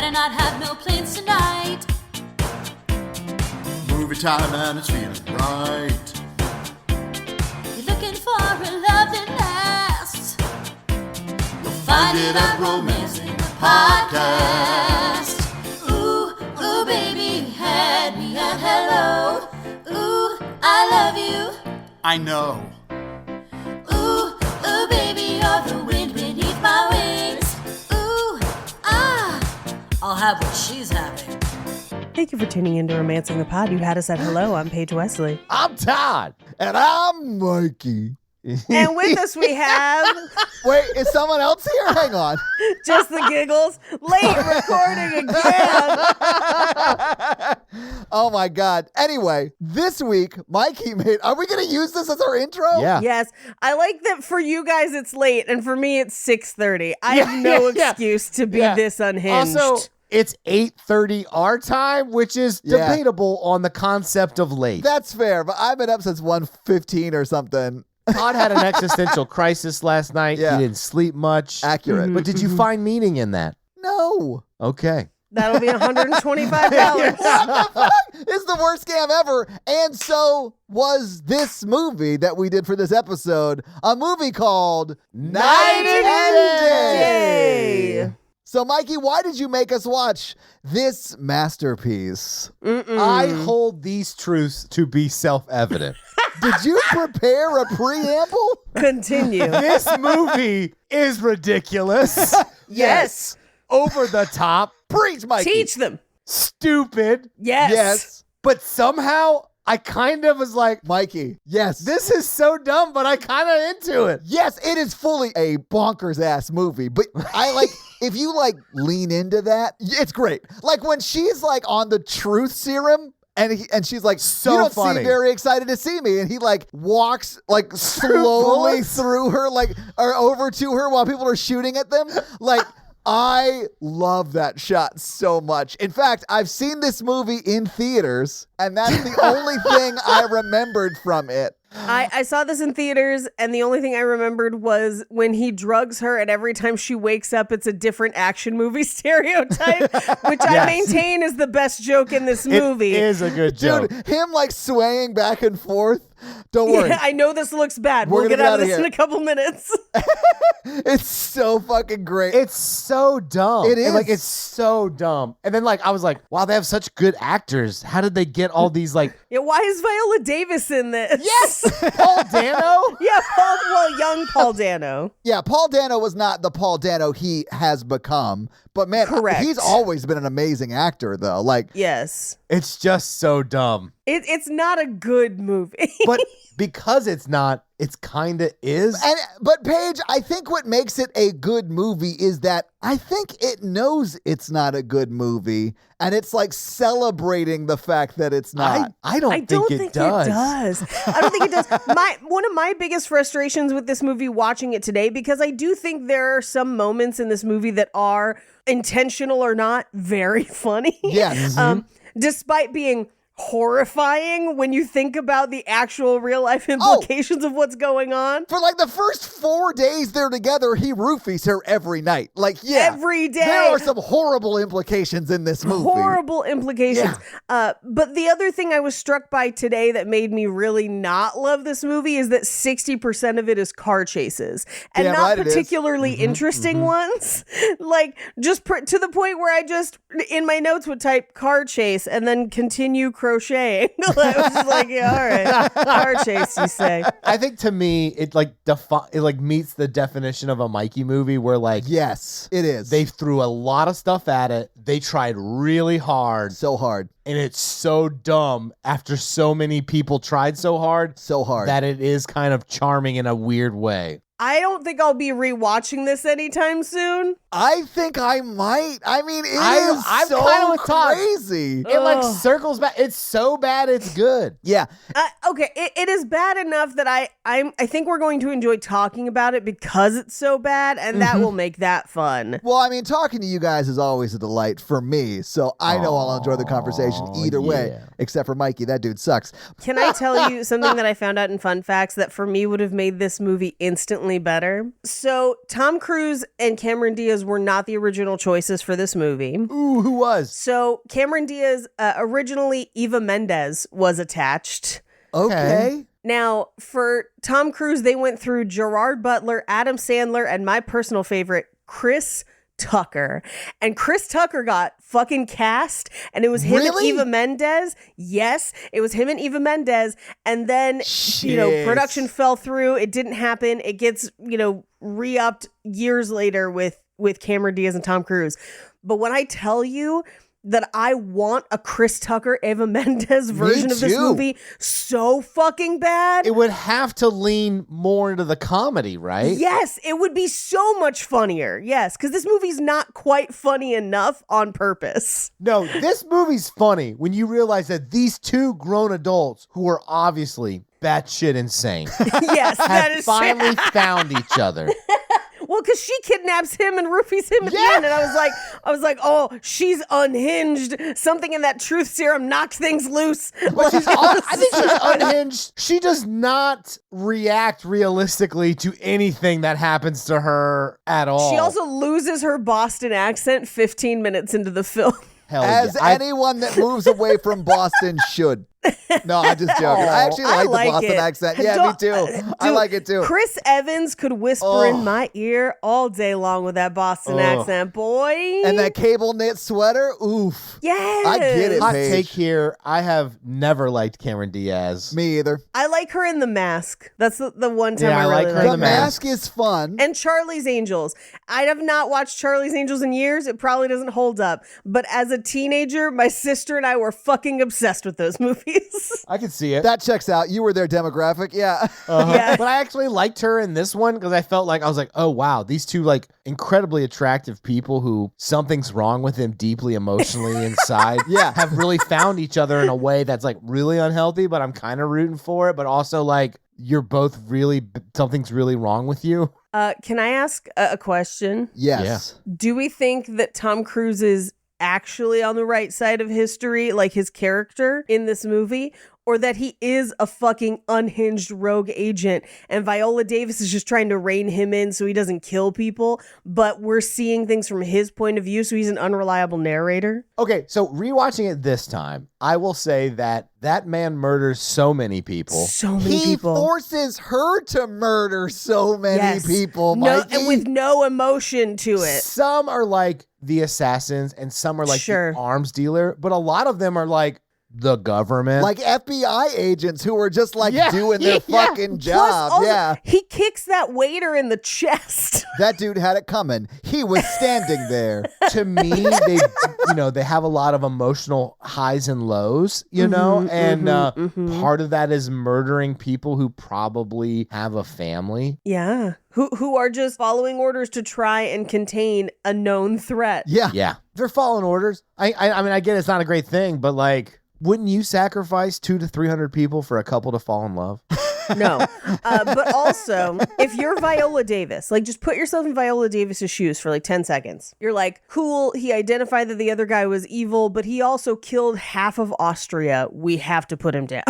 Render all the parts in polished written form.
better not have no plans tonight. Movie time and it's feeling right. You're looking for a love that lasts. You'll find it at Romancing the Podcast. Ooh, ooh, baby, you had me at hello. Ooh, I love you. I know. Ooh, ooh, baby, you're the wind beneath my wings. Ooh, I'll have what she's having. Thank you for tuning in to Romancing the Pod. You had us at hello. I'm Paige Wesley. I'm Todd. And I'm Mikey. And with us we have... Wait, is someone else here? Hang on. Just the giggles. Late recording again. Oh my God. Anyway, this week, Mikey made... Are we going to use this as our intro? Yeah. Yes. I like that for you guys it's late, and for me it's 6:30. I have no excuse to be this unhinged. Also, it's 8:30 our time, which is debatable on the concept of late. That's fair, but I've been up since 1:15 or something. Todd had an existential crisis last night. Yeah. He didn't sleep much. Accurate. But did you find meaning in that? No. Okay. That'll be $125. What the fuck? It's the worst scam ever. And so was this movie that we did for this episode, a movie called Night and Day. So, Mikey, why did you make us watch this masterpiece? I hold these truths to be self-evident. Did you prepare a preamble? Continue. This movie is ridiculous. Yes. Over the top. Preach, Mikey. Teach them. Stupid. Yes. Yes. But somehow I kind of was like, Mikey, yes. this is so dumb, but I kind of into it. Yes, it is fully a bonkers ass movie, but I like if you like lean into that, it's great. Like when she's like on the truth serum and she's like, So you don't funny. seem very excited to see me, and he like walks like slowly bullets. through her, like or over to her while people are shooting at them, like. I love that shot so much. In fact, I've seen this movie in theaters, and that's the only thing I remembered from it. I saw this in theaters, and the only thing I remembered was when he drugs her, and every time she wakes up, it's a different action movie stereotype, which I maintain is the best joke in this movie. It is a good joke. Dude, him like swaying back and forth. Don't worry. Yeah, I know this looks bad. We're We'll gonna get out of this here. in a couple minutes. It's so fucking great. It's so dumb. It is. Like, it's so dumb. And then, like, I was like, wow, they have such good actors. How did they get all these, like... Yeah, why is Viola Davis in this? Yes! Paul Dano? Yeah, young Paul Dano. Yeah, Paul Dano was not the Paul Dano he has become. But man, Correct. he's always been an amazing actor, though. Like, Yes. It's just so dumb. It's not a good movie. But because it's not, it's kind of is. but Paige, I think what makes it a good movie is that I think it knows it's not a good movie, and it's like celebrating the fact that it's not. I don't think it does. I don't think it does. One of my biggest frustrations with this movie, watching it today, because I do think there are some moments in this movie that are intentional or not very funny. Yes. Despite being horrifying when you think about the actual real life implications of what's going on. For like the first 4 days they're together, he roofies her every night. Like, yeah. Every day. There are some horrible implications in this movie. Horrible implications. But the other thing I was struck by today that made me really not love this movie is that 60% of it is car chases. And Damn not right it is. particularly interesting ones. Like, just to the point where I just, in my notes, would type car chase and then continue crocheting. I was just like, yeah, all right. Car chase, you say. I think to me, it like meets the definition of a Mikey movie where like Yes, it is. they threw a lot of stuff at it. They tried really hard. so hard. And it's so dumb after so many people tried so hard that it is kind of charming in a weird way. I don't think I'll be rewatching this anytime soon. I think I might. I mean, I'm so kinda with Todd. crazy. It like circles back. It's so bad, it's good. Yeah. Okay, it is bad enough that I think we're going to enjoy talking about it because it's so bad, and that will make that fun. Well, I mean, talking to you guys is always a delight for me, so I know I'll enjoy the conversation either way, except for Mikey. That dude sucks. Can I tell you something that I found out in Fun Facts that for me would have made this movie instantly better? So Tom Cruise and Cameron Diaz Diaz were not the original choices for this movie. Ooh, who was? So Cameron Diaz, originally Eva Mendes was attached. Okay. Now, for Tom Cruise, they went through Gerard Butler, Adam Sandler, and my personal favorite, Chris Tucker. And Chris Tucker got fucking cast, and it was him Really? and Eva Mendes. Yes, it was him and Eva Mendes. And then, Shit. production fell through. It didn't happen. It gets, re-upped years later with Cameron Diaz and Tom Cruise. But when I tell you that I want a Chris Tucker, Eva Mendes version of this too. movie so fucking bad. It would have to lean more into the comedy, right? Yes, it would be so much funnier. Yes, because this movie's not quite funny enough on purpose. No, this movie's funny when you realize that these two grown adults who are obviously batshit insane Yes, that have is finally true. found each other. Well, because she kidnaps him and roofies him at the Yeah. end, and I was like, oh, she's unhinged. Something in that truth serum knocked things loose. But I think she's unhinged. She does not react realistically to anything that happens to her at all. She also loses her Boston accent 15 minutes into the film. Hell As yeah. anyone that moves away from Boston should. No, I'm just joking. I actually I like the like Boston it. accent. Yeah, me too. I Dude, like it too. Chris Evans could whisper in my ear all day long with that Boston accent, boy. And that cable knit sweater, oof. yes. I get it. Hot Paige. take here. I have never liked Cameron Diaz. Me either. I like her in The Mask. That's the one time Yeah, I I like really her in The like The Mask is fun. And Charlie's Angels. I have not watched Charlie's Angels in years. It probably doesn't hold up. But as a teenager, my sister and I were fucking obsessed with those movies. I can see it. That checks out. You were their demographic. Yeah. Yeah. But I actually liked her in this one because I felt like I was like, oh wow, these two like incredibly attractive people who something's wrong with them deeply emotionally inside. Yeah. have really found each other in a way that's like really unhealthy, but I'm kind of rooting for it. But also like you're both really something's really wrong with you. Can I ask a question? Yes. Do we think that Tom Cruise is actually on the right side of history, like his character in this movie? Or that he is a fucking unhinged rogue agent and Viola Davis is just trying to rein him in so he doesn't kill people, but we're seeing things from his point of view, so he's an unreliable narrator? Okay, so rewatching it this time, I will say that that man murders so many people. So many He people. forces her to murder so many Yes. people, No, Mikey. and with no emotion to it. Some are like the assassins and some are like Sure. the arms dealer, but a lot of them are like the government. Like FBI agents who are just like Yeah, doing their yeah. fucking Plus, job. also, Yeah. he kicks that waiter in the chest. That dude had it coming. He was standing there. to me, they have a lot of emotional highs and lows, and part of that is murdering people who probably have a family. Yeah. Who are just following orders to try and contain a known threat. Yeah. Yeah, they're following orders. I mean, I get it's not a great thing, but like, wouldn't you sacrifice 200 to 300 people for a couple to fall in love? No. But also, if you're Viola Davis, like just put yourself in Viola Davis's shoes for like 10 seconds. You're like, cool, he identified that the other guy was evil, but he also killed half of Austria. We have to put him down.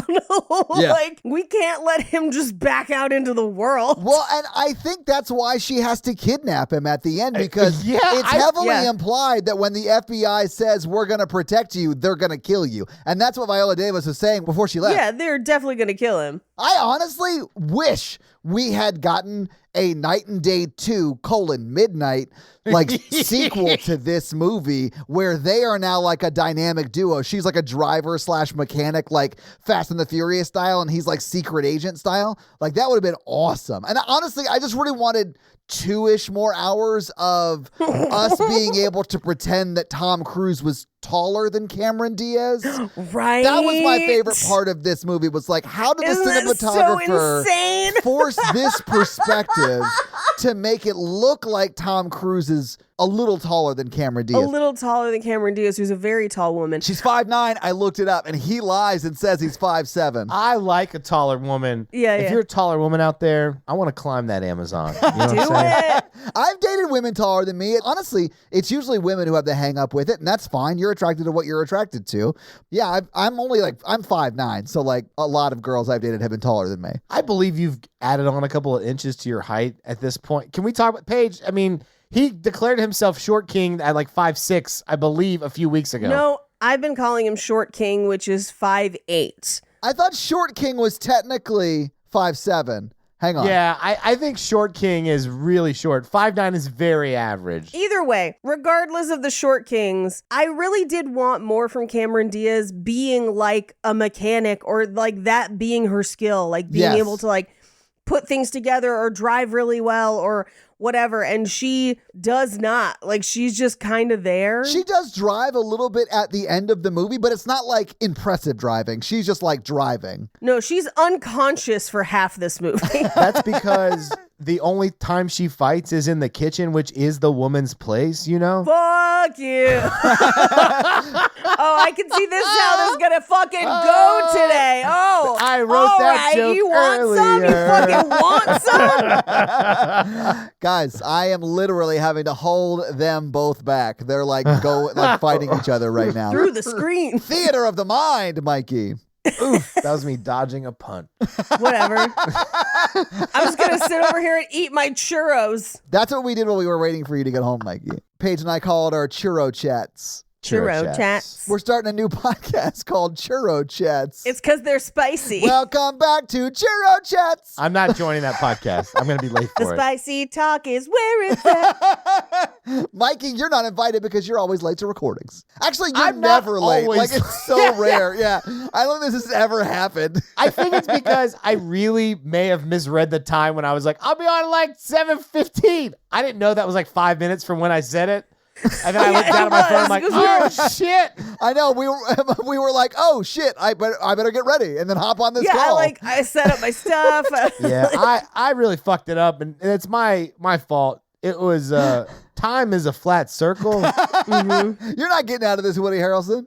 Yeah. Like, we can't let him just back out into the world. Well, and I think that's why she has to kidnap him at the end because Yeah, it's heavily yeah. implied that when the FBI says we're going to protect you, they're going to kill you. And that's what Viola Davis was saying before she left. Yeah, they're definitely going to kill him. I honestly wish we had gotten a Night and Day 2: Midnight like sequel to this movie where they are now like a dynamic duo. She's like a driver / mechanic, like Fast and the Furious style, and he's like secret agent style. Like that would have been awesome. And honestly, I just really wanted 2-ish more hours of us being able to pretend that Tom Cruise was taller than Cameron Diaz. Right. That was my favorite part of this movie was like, how did the Isn't that so cinematographer insane? force this perspective to make it look like Tom Cruise is a little taller than Cameron A Diaz? little taller than Cameron Diaz, who's a very tall woman. She's 5'9". I looked it up, and he lies and says he's 5'7". I like a taller woman. Yeah, If yeah. you're a taller woman out there, I want to climb that Amazon. You know what I'm Do saying? it. I've dated women taller than me. Honestly, it's usually women who have the hang up with it, and that's fine. You're attracted to what you're attracted to. Yeah, I'm 5'9", so like a lot of girls I've dated have been taller than me. I believe you've added on a couple of inches to your height at this point. Can we talk about Paige? I mean, He declared himself short king at like 5'6", I believe, a few weeks ago. No, I've been calling him Short King, which is 5'8". I thought Short King was technically 5'7". Hang on. Yeah, I think short king is really short. 5'9" is very average. Either way, regardless of the Short Kings, I really did want more from Cameron Diaz being like a mechanic, or like that being her skill, like being Yes. able to like put things together or drive really well or whatever. And she does not. Like, she's just kind of there. She does drive a little bit at the end of the movie, but it's not like impressive driving. She's just like driving. No, she's unconscious for half this movie. That's because the only time she fights is in the kitchen, which is the woman's place, you know? Fuck you. Oh, I can see this how this is gonna fucking go today. Oh, I wrote all that right, joke you want some? You earlier. fucking want some? Guys, I am literally having to hold them both back. They're like fighting each other right now. Through the screen. Theater of the mind, Mikey. Oof, that was me dodging a punt. Whatever. I'm just gonna sit over here and eat my churros. That's what we did while we were waiting for you to get home, Mikey. Paige and I call it our churro chats. Churro chats. We're starting a new podcast called Churro Chats. It's because they're spicy. Welcome back to Churro Chats. I'm not joining that podcast. I'm going to be late The for it. spicy talk is where it's at. Mikey, you're not invited because you're always late to recordings. Actually, you're I'm not never late. always Like, it's so rare. Yeah. I don't think this has ever happened. I think it's because I really may have misread the time when I was like, I'll be on like 7:15. I didn't know that was like 5 minutes from when I said it. And then I looked down at my phone, I'm like, oh, shit. I know. We were like, oh, shit, I better get ready and then hop on this call. I set up my stuff. Yeah, I really fucked it up, and it's my fault. It was, time is a flat circle. Mm-hmm. You're not getting out of this, Woody Harrelson.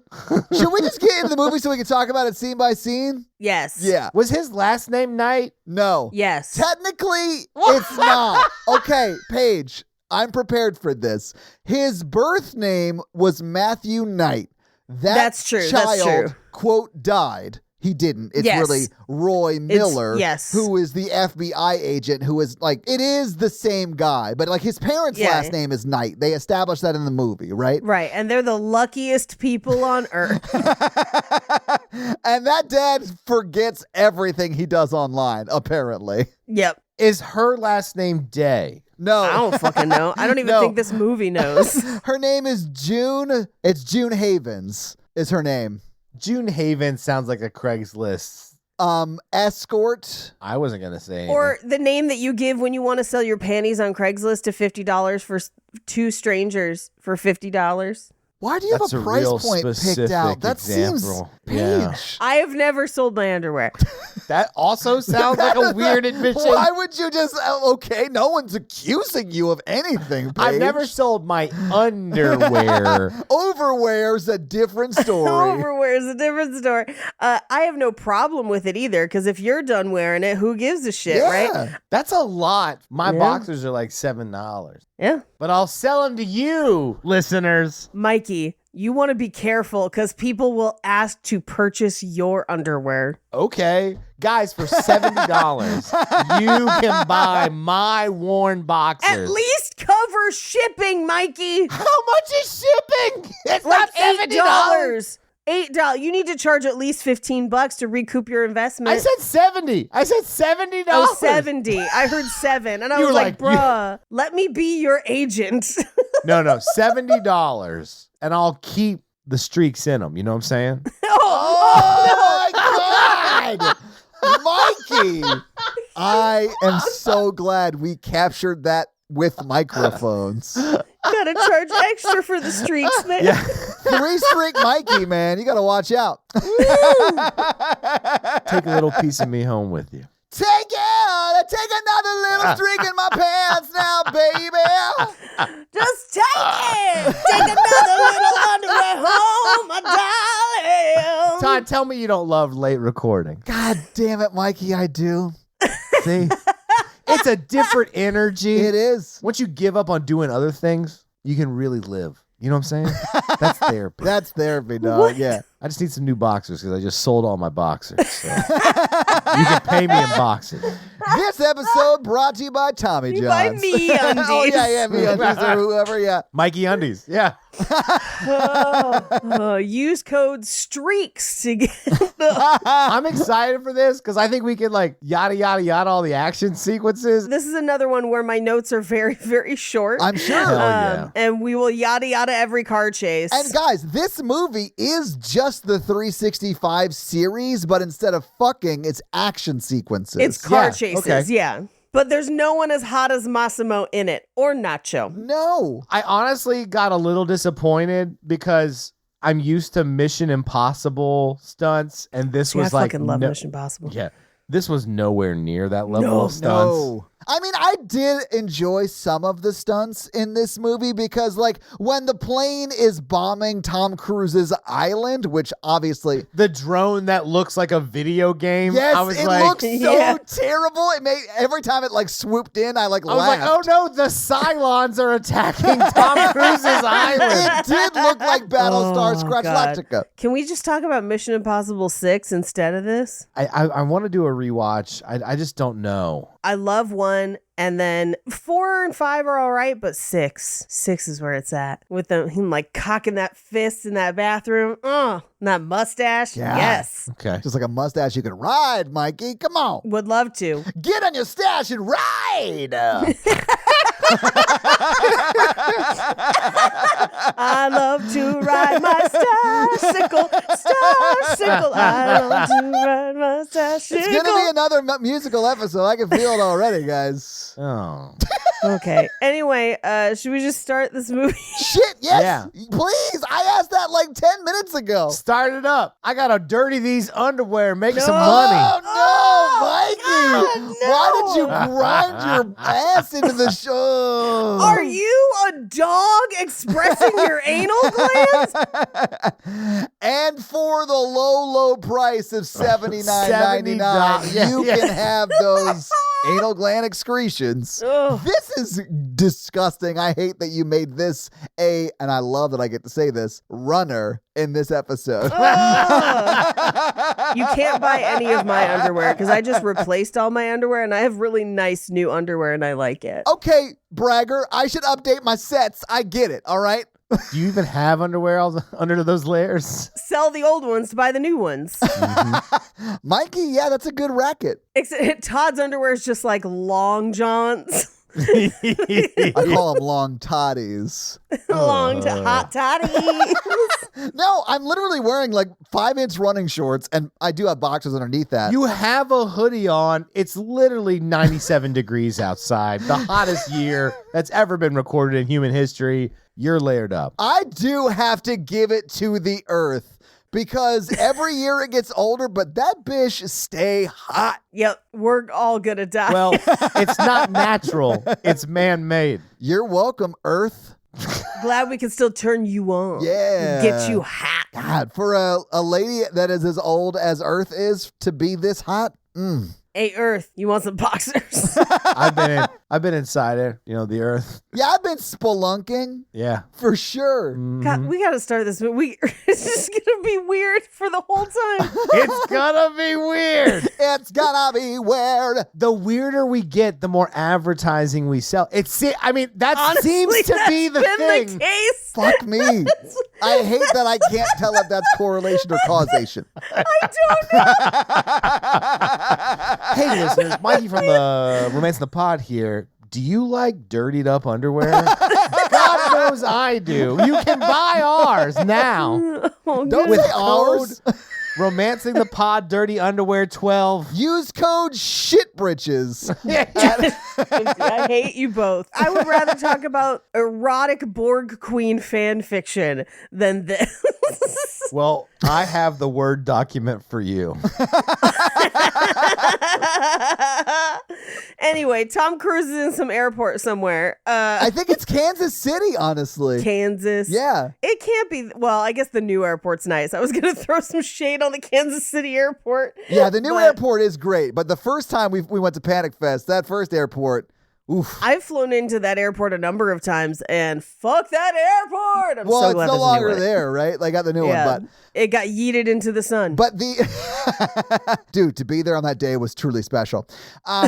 Should we just get into the movie so we can talk about it scene by scene? Yes. Yeah. Was his last name Knight? No. Yes. Technically, it's not. Okay, Paige, I'm prepared for this. His birth name was Matthew Knight. That's true. Child, That's true. quote, died. He didn't. It's Yes. really Roy Miller, yes. who is the FBI agent who is like, it is the same guy, but like his parents' Yeah. last name is Knight. They established that in the movie, right? Right. And they're the luckiest people on earth. And that dad forgets everything he does online, apparently. Yep. Is her last name Day? No. I don't fucking know. I don't even No. think this movie knows. Her name is June. It's June Havens is her name. June Haven sounds like a Craigslist. Escort. I wasn't going to say Or the name that you give when you want to sell your panties on Craigslist to $50 for two strangers for $50. Why do you That's have a a price real point picked specific out? That seems example. Paige. Yeah. I have never sold my underwear. That also sounds like a weird admission. Why would you just, okay, no one's accusing you of anything, Paige. I've never sold my underwear. Overwear's a different story. Overwear is a different story. I have no problem with it either, because if you're done wearing it, who gives a shit, Yeah. right? That's a lot. My Yeah. boxers are like $7. Yeah. But I'll sell them to you, listeners. Mikey, you want to be careful because people will ask to purchase your underwear. Okay. Guys, for $70, you can buy my worn boxers. At least cover shipping, Mikey. How much is shipping? It's Like not $70. $8. $8. You need to charge at least $15 to recoup your investment. I said 70. I said $70. Oh, 70. I heard 7. And I You was were like, like, bruh, let me be your agent. No, $70. And I'll keep the streaks in them. You know what I'm saying? Oh, my God! Mikey! I am so glad we captured that with microphones. Gotta charge extra for the streaks, man. Yeah. 3-streak Mikey, man. You got to watch out. Take a little piece of me home with you. Take it! Take another little streak in my pants now, baby! Just take it. Take another little underwear home, my darling. Todd, tell me you don't love late recording. God damn it, Mikey, I do. See? It's a different energy. It is. Once you give up on doing other things, you can really live. You know what I'm saying? That's therapy. That's therapy, dog. What? Yeah. I just need some new boxers because I just sold all my boxers. So. You can pay me in boxers. This episode brought to you by Tommy John's. By me undies. Oh, yeah, me undies or whoever, yeah. Mikey Undies. Yeah. Use code STREAKS to get. I'm excited for this because I think we can like yada, yada, yada all the action sequences. This is another one where my notes are very, very short. I'm sure. Hell yeah. And we will yada, yada every car chase. And guys, this movie is just the 365 series, but instead of fucking, it's action sequences. It's car Yeah, chases, okay. yeah. But there's no one as hot as Massimo in it, or Nacho. No. I honestly got a little disappointed because I'm used to Mission Impossible stunts, and this See, was I like fucking love Mission Impossible. Yeah, this was nowhere near that level No. of stunts. No. I mean, I did enjoy some of the stunts in this movie because, like, when the plane is bombing Tom Cruise's island, which obviously... The drone that looks like a video game. Yes, I was it like, looks so Yeah. terrible. It made every time it like swooped in, I I was laughed. like, oh no, the Cylons are attacking Tom Cruise's island. It did look like Battlestar Oh, Scratchlactica. Can we just talk about Mission Impossible 6 instead of this? I want to do a rewatch. I just don't know. I love 1, and then 4 and 5 are all right, but 6 is where it's at. With him like cocking that fist in that bathroom. And that mustache. Yeah. Yes. Okay. Just like a mustache you can ride, Mikey. Come on. Would love to. Get on your stash and ride. I love to ride my star-sickle. I love to ride my star-sickle. It's going to be another musical episode. I can feel it already, guys. Oh. Okay. Anyway, should we just start this movie? Shit, yes. Yeah. Please. I asked that like 10 minutes ago. Start it up. I gotta dirty these underwear, make some Oh, money. no, Mikey. God, no. Why did you grind your ass into the show? Are you a dog expressing your anal glands? And for the low price of $79.99, Yeah, you yeah. can have those anal gland excretions. Ugh. This is disgusting. I hate that you made this and I love that I get to say this, runner in this episode. You can't buy any of my underwear because I just replaced all my underwear and I have really nice new underwear and I like it. Okay, bragger, I should update my sets. I get it, all right? Do you even have underwear under those layers? Sell the old ones to buy the new ones. Mikey, yeah, that's a good racket. Except Todd's underwear is just like long johns. I call them long toddies. Long to hot toddy. No, I'm literally wearing like 5-inch running shorts, and I do have boxers underneath that. You have a hoodie on. It's literally 97 degrees outside. The hottest year that's ever been recorded in human history. You're layered up. I do have to give it to the earth because every year it gets older, but that bitch stay hot. Yep, we're all gonna die. Well, it's not natural. It's man-made. You're welcome, earth. Glad we can still turn you on. Yeah. Get you hot. God, for a lady that is as old as earth is to be this hot, Hey, Earth, you want some boxers? I've been inside it, the earth. Yeah, I've been spelunking Yeah. for sure. God, we gotta start this movie. It's just gonna be weird for the whole time. It's gonna be weird. It's gonna be weird. The weirder we get, the more advertising we sell. That Honestly, seems to that's be the been thing. the case. Fuck me. I hate that I can't tell if that's correlation or causation. I don't know. Hey, listeners, Mikey from the Romance in the Pod here. Do you like dirtied up underwear? God knows I do. You can buy ours now. Oh, Don't good. say ours. Romancing the Pod Dirty Underwear 12. Use code SHITBRITCHES. I hate you both. I would rather talk about erotic Borg Queen fan fiction than this. Well, I have the Word document for you. Anyway, Tom Cruise is in some airport somewhere. I think it's Kansas City, honestly. Kansas. Yeah. It can't be. Well, I guess the new airport's nice. I was going to throw some shade on the Kansas City airport. Yeah, the new But- airport is great, but the first time we went to Panic Fest, that first airport Oof. I've flown into that airport a number of times, and fuck that airport. I'm Well, so it's glad no there's a new longer one. there, right? They got the new Yeah, one, it got yeeted into the sun. but the dude, to be there on that day was truly special. I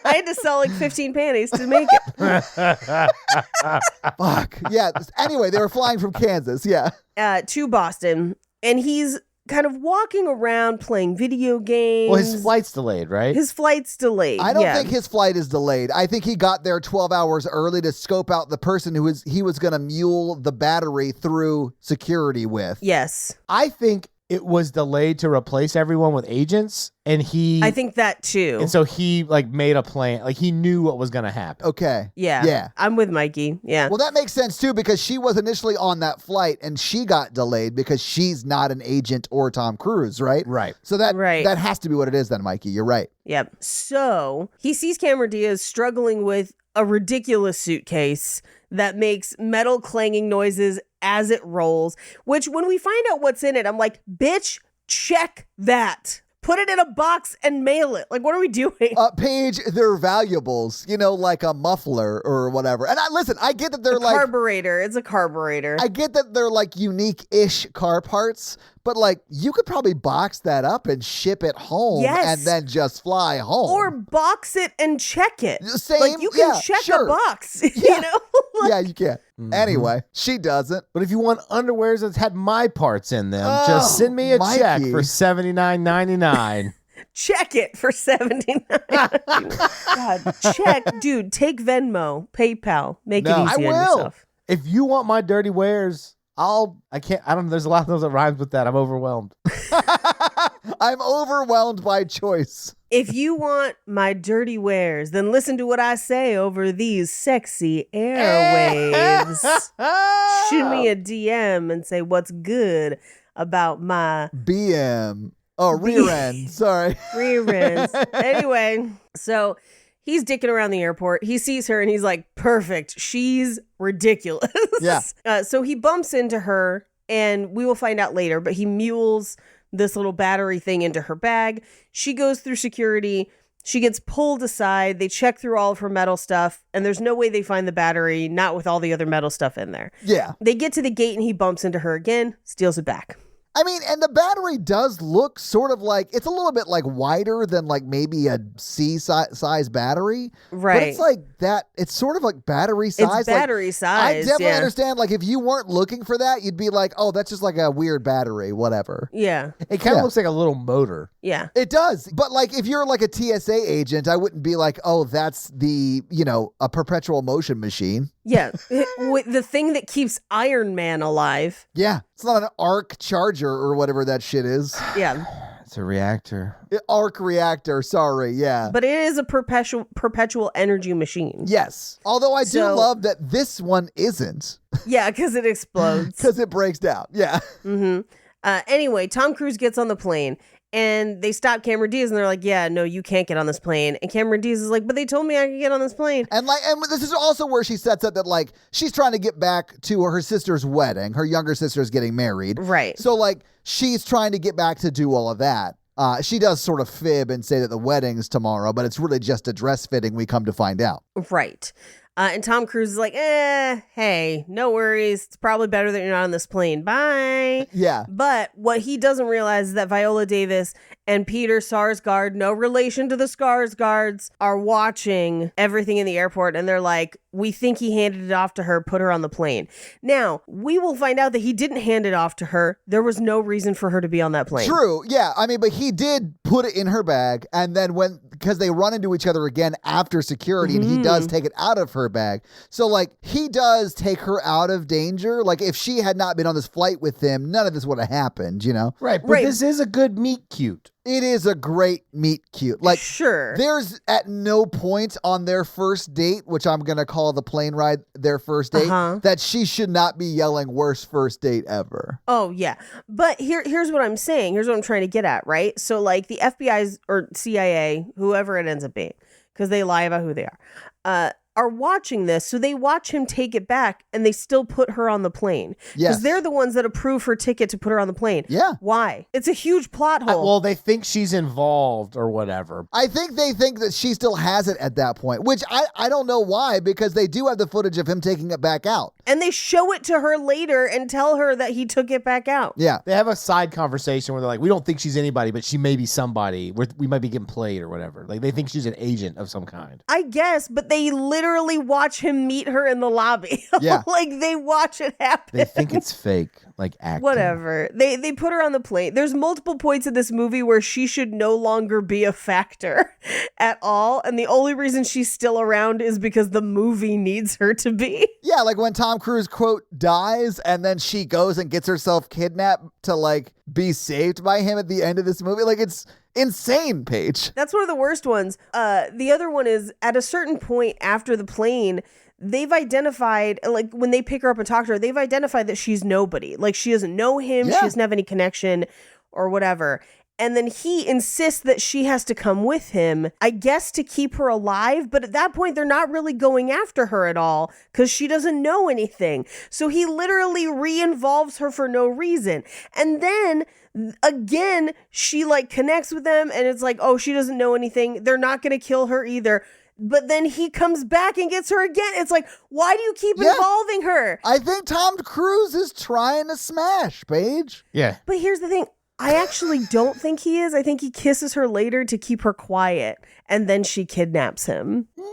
had to sell like 15 panties to make it. Fuck. Yeah. Anyway, they were flying from Kansas. Yeah. To Boston, and he's kind of walking around playing video games. Well, his flight's delayed, right? His flight's delayed. I don't yeah. think his flight is delayed. I think he got there 12 hours early to scope out the person he was going to mule the battery through security with. Yes. I think it was delayed to replace everyone with agents, and I think that too. and so he like made a plan. Like he knew what was going to happen. Okay. Yeah. Yeah. I'm with Mikey. Yeah. Well, that makes sense too, because she was initially on that flight and she got delayed because she's not an agent or Tom Cruise, right? Right. So that Right. that has to be what it is then, Mikey. You're right. Yep. So he sees Cameron Diaz struggling with a ridiculous suitcase that makes metal clanging noises as it rolls, which when we find out what's in it, I'm like, bitch, check that. Put it in a box and mail it. Like, what are we doing? Paige, they're valuables, like a muffler or whatever. And I get that they're like Carburetor. It's a carburetor. I get that they're like unique-ish car parts, but like you could probably box that up and ship it home Yes. and then just fly home. or box it and check it. Same, Like, you can yeah, check sure. a box, Yeah. you know? Like, yeah, you can. Anyway, she doesn't. But if you want underwears that had my parts in them, Oh, just send me a check Mikey. for $79.99. check it for $79. God, check. Dude, take Venmo, PayPal. Make No, it I easy on will. yourself. If you want my dirty wares, I don't know. There's a lot of those that rhymes with that. I'm overwhelmed. I'm overwhelmed by choice. If you want my dirty wares, then listen to what I say over these sexy airwaves. Shoot me a DM and say what's good about my BM. Oh, rear end. Sorry. rear ends. Anyway, so he's dicking around the airport. He sees her and he's like, perfect. She's ridiculous. Yeah. So he bumps into her, and we will find out later, but he mules this little battery thing into her bag. She goes through security. She gets pulled aside. They check through all of her metal stuff, and there's no way they find the battery, not with all the other metal stuff in there. Yeah. They get to the gate, and he bumps into her again, steals it back. I mean, and the battery does look sort of like, it's a little bit like wider than like maybe a C-size battery. Right. But it's like that, it's sort of like battery size. It's battery I size. definitely yeah. understand, like if you weren't looking for that, you'd be like, oh, that's just like a weird battery, whatever. Yeah. It kind of Yeah. looks like a little motor. Yeah. It does. But like if you're like a TSA agent, I wouldn't be like, oh, that's the, a perpetual motion machine. Yeah. With the thing that keeps Iron Man alive. Yeah. It's not an arc charger or whatever that shit is. Yeah. It's a reactor. Arc reactor, sorry, yeah. But it is a perpetual energy machine. Yes. Although I do So- love that this one isn't Yeah, because it explodes. because it breaks down. Yeah. Anyway, Tom Cruise gets on the plane, and they stop Cameron Diaz, and they're like, yeah, no, you can't get on this plane. And Cameron Diaz is like, but they told me I could get on this plane. And this is also where she sets up that like she's trying to get back to her sister's wedding. Her younger sister's getting married. Right. So like she's trying to get back to do all of that. She does sort of fib and say that the wedding's tomorrow, but it's really just a dress fitting, we come to find out. Right. And Tom Cruise is like, hey, no worries. It's probably better that you're not on this plane. Bye. Yeah. But what he doesn't realize is that Viola Davis and Peter Sarsgaard, no relation to the Skarsgårds, are watching everything in the airport. And they're like, we think he handed it off to her, put her on the plane. Now, we will find out that he didn't hand it off to her. There was no reason for her to be on that plane. True. Yeah. I mean, but he did put it in her bag. And then because they run into each other again after security, and he does take it out of her bag. So like he does take her out of danger. Like if she had not been on this flight with him, none of this would have happened, Right. But Right. this is a good meet cute. It is a great meet cute. Like Sure. there's at no point on their first date, which I'm going to call the plane ride their first date, that she should not be yelling worst first date ever. Oh, yeah. But here's what I'm saying. Here's what I'm trying to get at, right? So, like, the FBI's or CIA, whoever it ends up being, because they lie about who they are, are watching this, so they watch him take it back and they still put her on the plane. Yes. Because they're the ones that approve her ticket to put her on the plane. Yeah. Why? It's a huge plot hole. Well, they think she's involved or whatever. I think they think that she still has it at that point, which I don't know why, because they do have the footage of him taking it back out. And they show it to her later and tell her that he took it back out. Yeah. They have a side conversation where they're like, we don't think she's anybody, but she may be somebody. We might be getting played or whatever. Like, they think she's an agent of some kind. I guess, but they literally watch him meet her in the lobby. Yeah. Like, they watch it happen. They think it's fake, like acting. Whatever. They put her on the plane. There's multiple points in this movie where she should no longer be a factor at all. And the only reason she's still around is because the movie needs her to be. Yeah, like when Tom Cruise, quote, dies, and then she goes and gets herself kidnapped to, like, be saved by him at the end of this movie. Like, it's insane, Paige. That's one of the worst ones. The other one is at a certain point after the plane, they've identified, like when they pick her up and talk to her, they've identified that she's nobody. Like she doesn't know him. Yeah. She doesn't have any connection or whatever. And then he insists that she has to come with him, I guess to keep her alive. But at that point, they're not really going after her at all because she doesn't know anything. So he literally re-involves her for no reason. And then again, she like connects with them and it's like, oh, she doesn't know anything. They're not going to kill her either. But then he comes back and gets her again. It's like, why do you keep involving her? I think Tom Cruise is trying to smash, Paige. Yeah. But here's the thing. I actually don't think he is. I think he kisses her later to keep her quiet, and then she kidnaps him. No,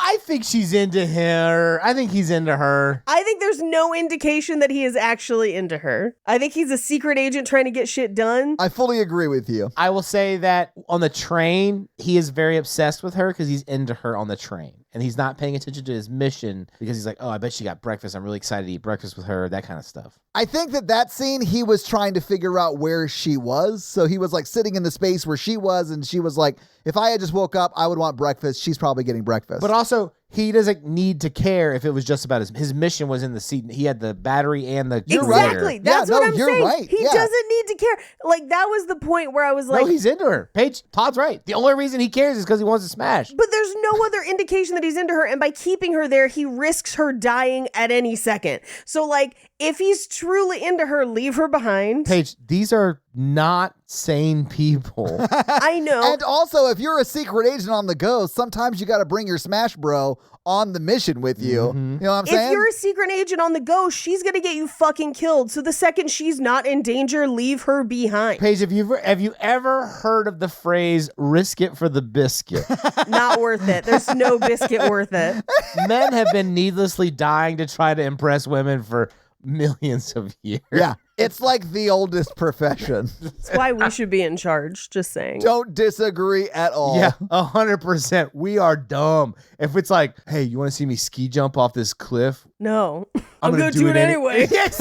I think she's into her. I think he's into her. I think there's no indication that he is actually into her. I think he's a secret agent trying to get shit done. I fully agree with you. I will say that on the train, he is very obsessed with her because he's into her on the train. And he's not paying attention to his mission because he's like, oh, I bet she got breakfast. I'm really excited to eat breakfast with her, that kind of stuff. I think that scene, he was trying to figure out where she was. So he was like sitting in the space where she was. And she was like, if I had just woke up, I would want breakfast. She's probably getting breakfast. But also, he doesn't need to care if it was just about his mission was in the seat. He had the battery and the Exactly. generator. That's what I'm you're saying. right. He Yeah. doesn't need to care. Like, that was the point where I was like, No, he's into her. Paige, Todd's right. The only reason he cares is because he wants to smash. but there's no other indication that he's into her. And by keeping her there, he risks her dying at any second. So, like, if he's truly into her, leave her behind. Paige, these are not sane people. I know. And also, if you're a secret agent on the go, sometimes you got to bring your smash bro on the mission with you. Mm-hmm. You know what I'm saying? If you're a secret agent on the go, she's going to get you fucking killed. So the second she's not in danger, leave her behind. Paige, have you ever heard of the phrase risk it for the biscuit? Not worth it. There's no biscuit worth it. Men have been needlessly dying to try to impress women for millions of years. Yeah. It's like the oldest profession. That's why we should be in charge. Just saying. Don't disagree at all. Yeah, 100%. We are dumb. If it's like, hey, you want to see me ski jump off this cliff? No. I'm going to do it anyway. Yes.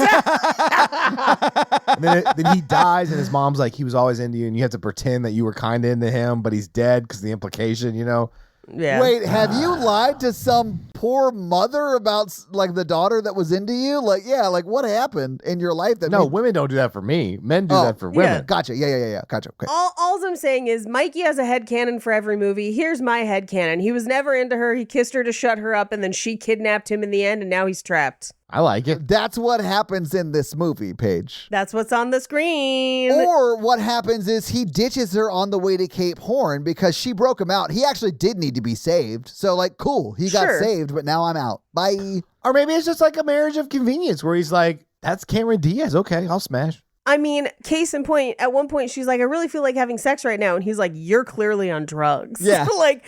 then he dies, and his mom's like, he was always into you, and you have to pretend that you were kind of into him, but he's dead because the implication, you know? Yeah. Wait, have you lied to some poor mother about like the daughter that was into you? Like, yeah, like what happened in your life that No, made- women don't do that for me. Men do that for women. Gotcha. Yeah. Gotcha. Okay. All I'm saying is Mikey has a headcanon for every movie. Here's my headcanon. He was never into her. He kissed her to shut her up, and then she kidnapped him in the end, and now he's trapped. I like it. That's what happens in this movie, Paige. That's what's on the screen. Or what happens is he ditches her on the way to Cape Horn because she broke him out. He actually did need to be saved. So, like, cool. He got Sure. saved, but now I'm out. Bye. Or maybe it's just like a marriage of convenience where he's like, that's Cameron Diaz. Okay, I'll smash. I mean, case in point, at one point she's like, I really feel like having sex right now. And he's like, you're clearly on drugs. Yeah. like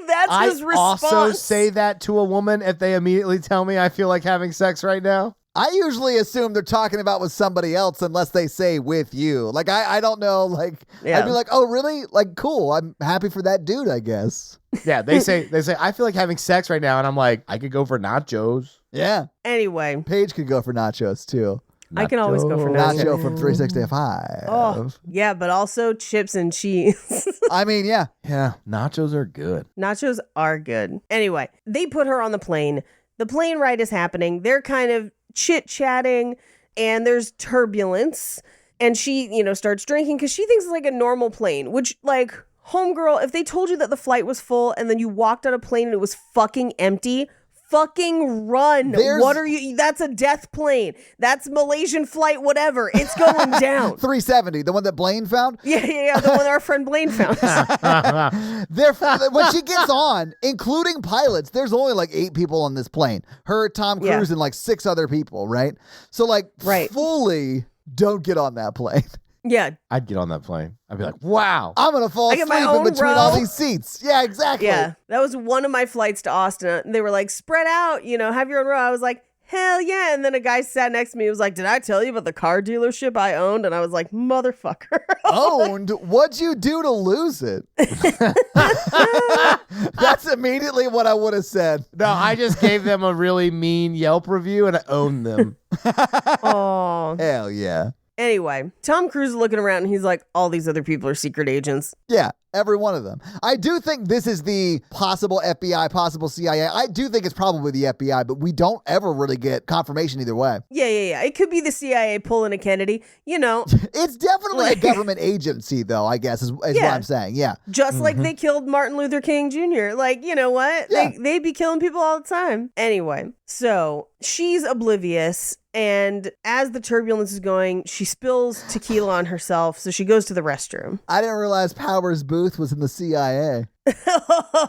that's his response. I also say that to a woman if they immediately tell me I feel like having sex right now. I usually assume they're talking about with somebody else unless they say with you. Like, I don't know. Like, Yeah. I'd be like, oh, really? Like, cool. I'm happy for that dude, I guess. Yeah, they say I feel like having sex right now, and I'm like, I could go for nachos. Yeah. Anyway, Paige could go for nachos, too. I can always go for Nachos. Nacho from 365. oh, yeah, but also chips and cheese. I mean, yeah. Yeah, nachos are good. Nachos are good. Anyway, they put her on the plane. The plane ride is happening. They're kind of chit-chatting, and there's turbulence. And she, starts drinking because she thinks it's like a normal plane, which, like, homegirl, if they told you that the flight was full and then you walked on a plane and it was fucking empty, fucking run. What are you? That's a death plane. That's Malaysian flight, whatever. It's going down. 370, the one that Blaine found? Yeah, the one our friend Blaine found. When she gets on, including pilots, there's only like 8 people on this plane. Her, Tom Cruise, and like 6 other people, right? So like fully don't get on that plane. Yeah. I'd get on that plane. I'd be like, wow. I'm going to fall asleep in between all these seats. Yeah, exactly. Yeah. That was one of my flights to Austin. They were like, spread out, have your own row. I was like, hell yeah. And then a guy sat next to me. He was like, did I tell you about the car dealership I owned? And I was like, motherfucker. Owned? What'd you do to lose it? That's immediately what I would have said. No, I just gave them a really mean Yelp review and I owned them. Oh. Hell yeah. Anyway, Tom Cruise is looking around and he's like, all these other people are secret agents. Yeah, every one of them. I do think this is the possible FBI, possible CIA. I do think it's probably the FBI, but we don't ever really get confirmation either way. Yeah. It could be the CIA pulling a Kennedy, It's definitely a government agency, though, I guess, is what I'm saying. Yeah. Just like they killed Martin Luther King Jr. Like, you know what? Yeah. They'd be killing people all the time. Anyway, so she's oblivious. And as the turbulence is going, she spills tequila on herself. So she goes to the restroom. I didn't realize Powers Booth was in the CIA.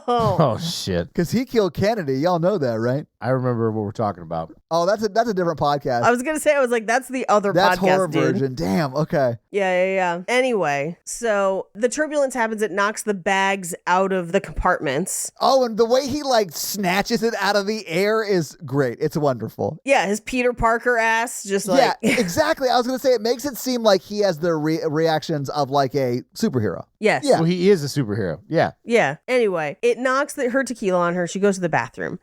Oh, shit. Because he killed Kennedy. Y'all know that, right? I remember what we're talking about. Oh, that's a different podcast. I was going to say, that's the other that's podcast, horror dude. version. Damn, okay. Yeah. Anyway, so the turbulence happens. It knocks the bags out of the compartments. Oh, and the way he snatches it out of the air is great. It's wonderful. Yeah, his Peter Parker ass just like... Yeah, exactly. I was going to say, it makes it seem like he has the reactions of like a superhero. Yes. Yeah. Well, he is a superhero. Yeah. Yeah. Anyway, it knocks her tequila on her. She goes to the bathroom.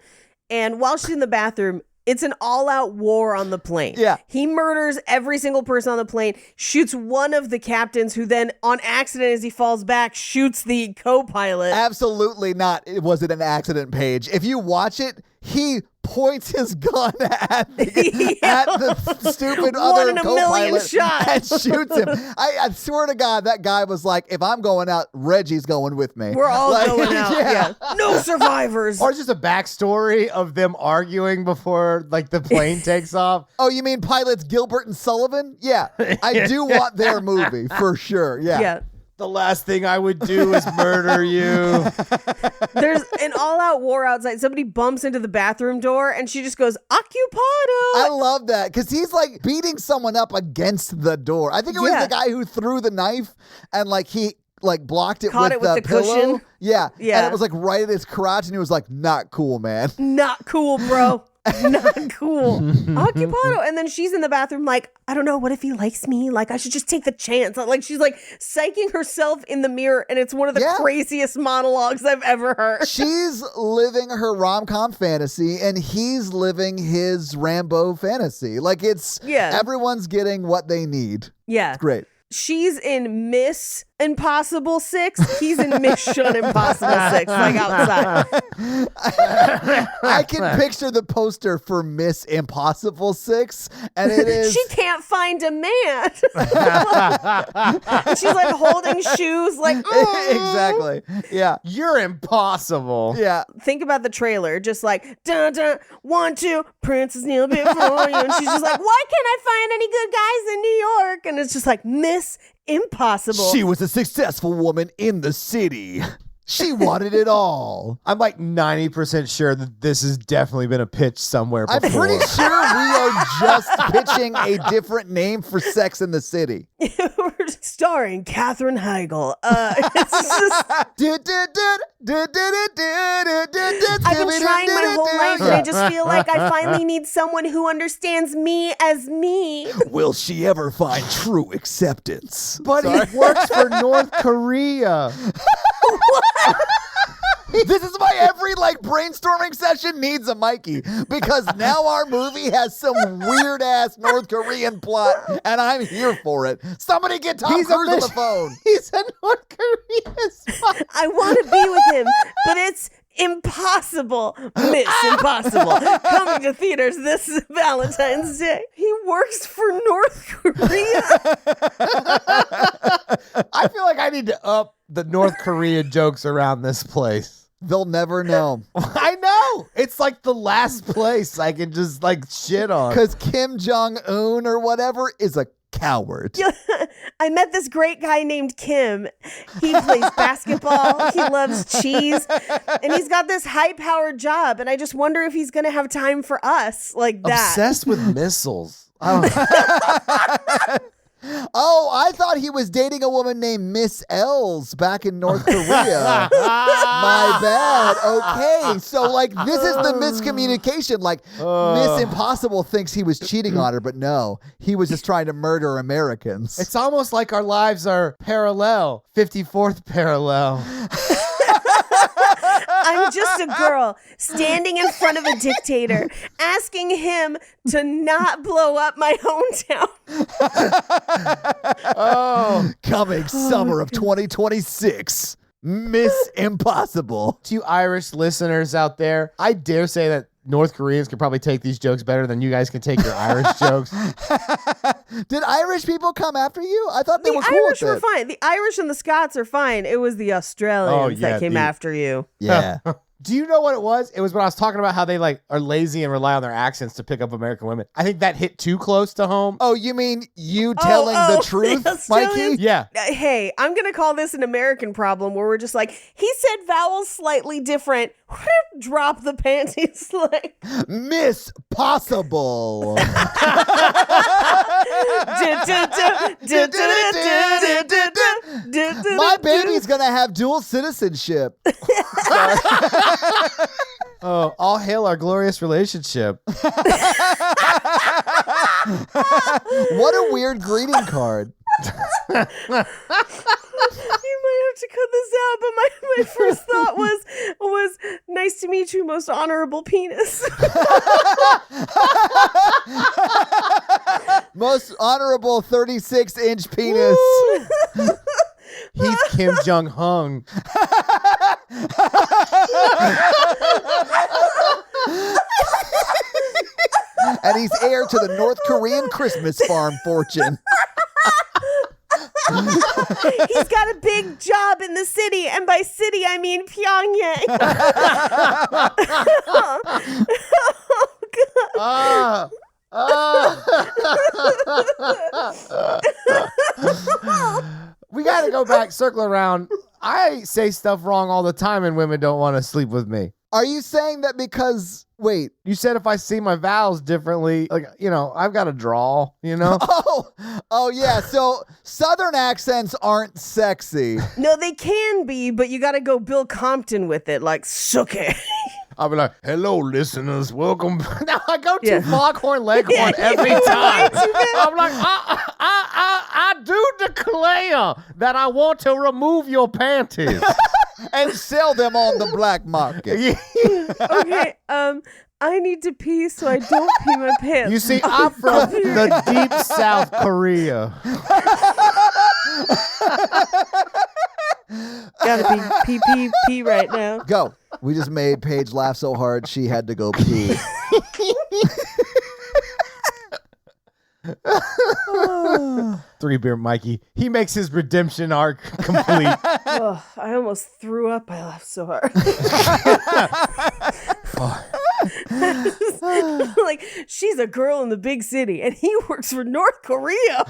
And while she's in the bathroom, it's an all-out war on the plane. Yeah. He murders every single person on the plane, shoots one of the captains, who then, on accident as he falls back, shoots the co-pilot. Absolutely not. It wasn't an accident, Paige. If you watch it, he points his gun at the stupid One other in a million co-pilot shot. and shoots him. I swear to God, that guy was like, if I'm going out, Reggie's going with me. We're all going out. Yeah. No survivors. Or just a backstory of them arguing before the plane takes off. Oh, you mean pilots Gilbert and Sullivan? Yeah. I do want their movie for sure. Yeah. The last thing I would do is murder you. There's an all-out war outside. Somebody bumps into the bathroom door and she just goes, Occupado. I love that because he's beating someone up against the door. I think it was the guy who threw the knife and he blocked it Caught with it with the pillow. cushion. Yeah. Yeah. And it was right at his crotch and he was like, not cool, man. Not cool, bro. Not cool. Occupado. And then she's in the bathroom I don't know, what if he likes me? I should just take the chance. She's psyching herself in the mirror, and it's one of the craziest monologues I've ever heard. She's living her rom-com fantasy, and he's living his Rambo fantasy. Everyone's getting what they need. Yeah. It's great. She's in Miss Impossible 6. He's in Mission Impossible 6, outside. I can picture the poster for Miss Impossible 6, and it is... She can't find a man. She's holding shoes, Exactly. Yeah. You're impossible. Yeah. Think about the trailer, just dun dun, 1, 2, Princess kneel before you. And she's just why can't I find any good guys in New York? And it's just Miss Impossible. She was a successful woman in the city. She wanted it all. I'm 90% sure that this has definitely been a pitch somewhere before. I'm pretty sure we are just pitching a different name for Sex in the City. We're starring Katherine Heigl. It's just... I've been trying my whole life, and I just feel like I finally need someone who understands me as me. Will she ever find true acceptance? But he works for North Korea. This is why every brainstorming session needs a Mikey, because now our movie has some weird ass North Korean plot, and I'm here for it. Somebody get Tom Cruise on the phone. He's a North Korean spy. I want to be with him, but it's impossible. Miss Impossible. Coming to theaters this Valentine's Day. He works for North Korea. I feel like I need to up the North Korea jokes around this place. They'll never know. I know. It's like the last place I can just like shit on. Because Kim Jong-un or whatever is a coward. I met this great guy named Kim. He plays basketball. He loves cheese. And he's got this high-powered job. And I just wonder if he's going to have time for us like that. Obsessed with missiles. I don't Oh, I thought he was dating a woman named Miss Els back in North Korea. My bad. Okay. So, like, this is the miscommunication. Like, Miss Impossible thinks he was cheating on her, but no, he was just trying to murder Americans. It's almost like our lives are parallel, 54th parallel. I'm just a girl standing in front of a dictator asking him to not blow up my hometown. Coming summer of 2026. Miss Impossible. To you Irish listeners out there, I dare say that North Koreans could probably take these jokes better than you guys can take your Irish jokes. Did Irish people come after you? I thought they were cool Irish with were it. fine. The Irish and the Scots are fine. It was the Australians that came after you. Yeah. Do you know what it was? It was when I was talking about how they like are lazy and rely on their accents to pick up American women. I think that hit too close to home. Oh, you mean you telling the truth, the Mikey? Australians? Yeah. Hey, I'm going to call this an American problem where we're just like, he said vowels slightly different. Drop the panties. Like, Miss Possible. My baby's gonna have dual citizenship. Oh, all hail our glorious relationship. What a weird greeting card. You might have to cut this out, but my first thought was nice to meet you, most honorable penis. Most honorable 36-inch penis. He's Kim Jong-un. And he's heir to the North Korean Christmas farm fortune. He's got a big job in the city, and by city I mean Pyongyang. We got to go back, circle around. I say stuff wrong all the time and women don't want to sleep with me. Are you saying that because, wait, You said if I see my vowels differently, like, you know, I've got a drawl, you know? oh yeah, so Southern accents aren't sexy. No, they can be, but you got to go Bill Compton with it, like, suck it. I'll be like, hello, listeners, welcome. Now I go to Yeah. Foghorn Leghorn every time. I'm like, I do declare that I want to remove your panties. And sell them on the black market. Okay, I need to pee so I don't pee my pants. You see, I'm from the deep South Korea. Gotta pee right now. Go. We just made Paige laugh so hard she had to go pee. Three Beer Mikey. He makes his redemption arc complete. Oh, I almost threw up. I laughed so hard. Like, she's a girl in the big city and he works for North Korea.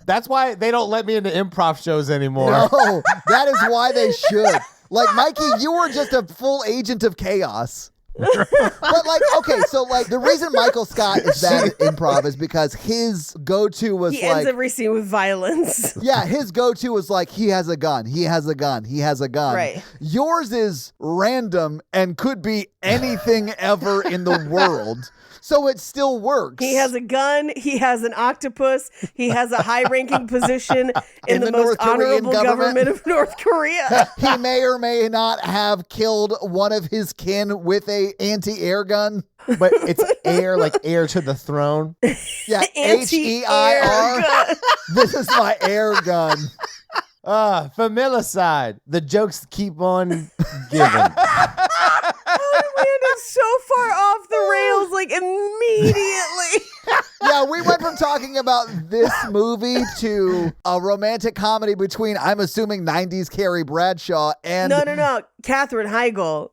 That's why they don't let me into improv shows anymore. No, that is why they should. Like, Mikey, you were just a full agent of chaos. But like, okay, so like the reason Michael Scott is bad at improv is because his go-to was He like, ends every scene with violence. yeah, his go-to was like, he has a gun, he has a gun, he has a gun. Right. Yours is random and could be anything ever in the world. So it still works. He has a gun. He has an octopus. He has a high-ranking position in the most North Korean honorable government of North Korea. He may or may not have killed one of his kin with a anti-air gun. But it's air, like heir to the throne. Yeah, Anti-air H-E-I-R. gun. This is my air gun. Familicide. The jokes keep on giving. We ended so far off the rails, like immediately. Yeah, we went went from talking about this movie to a romantic comedy between, I'm assuming, 90s Carrie Bradshaw and... No. Katherine Heigl.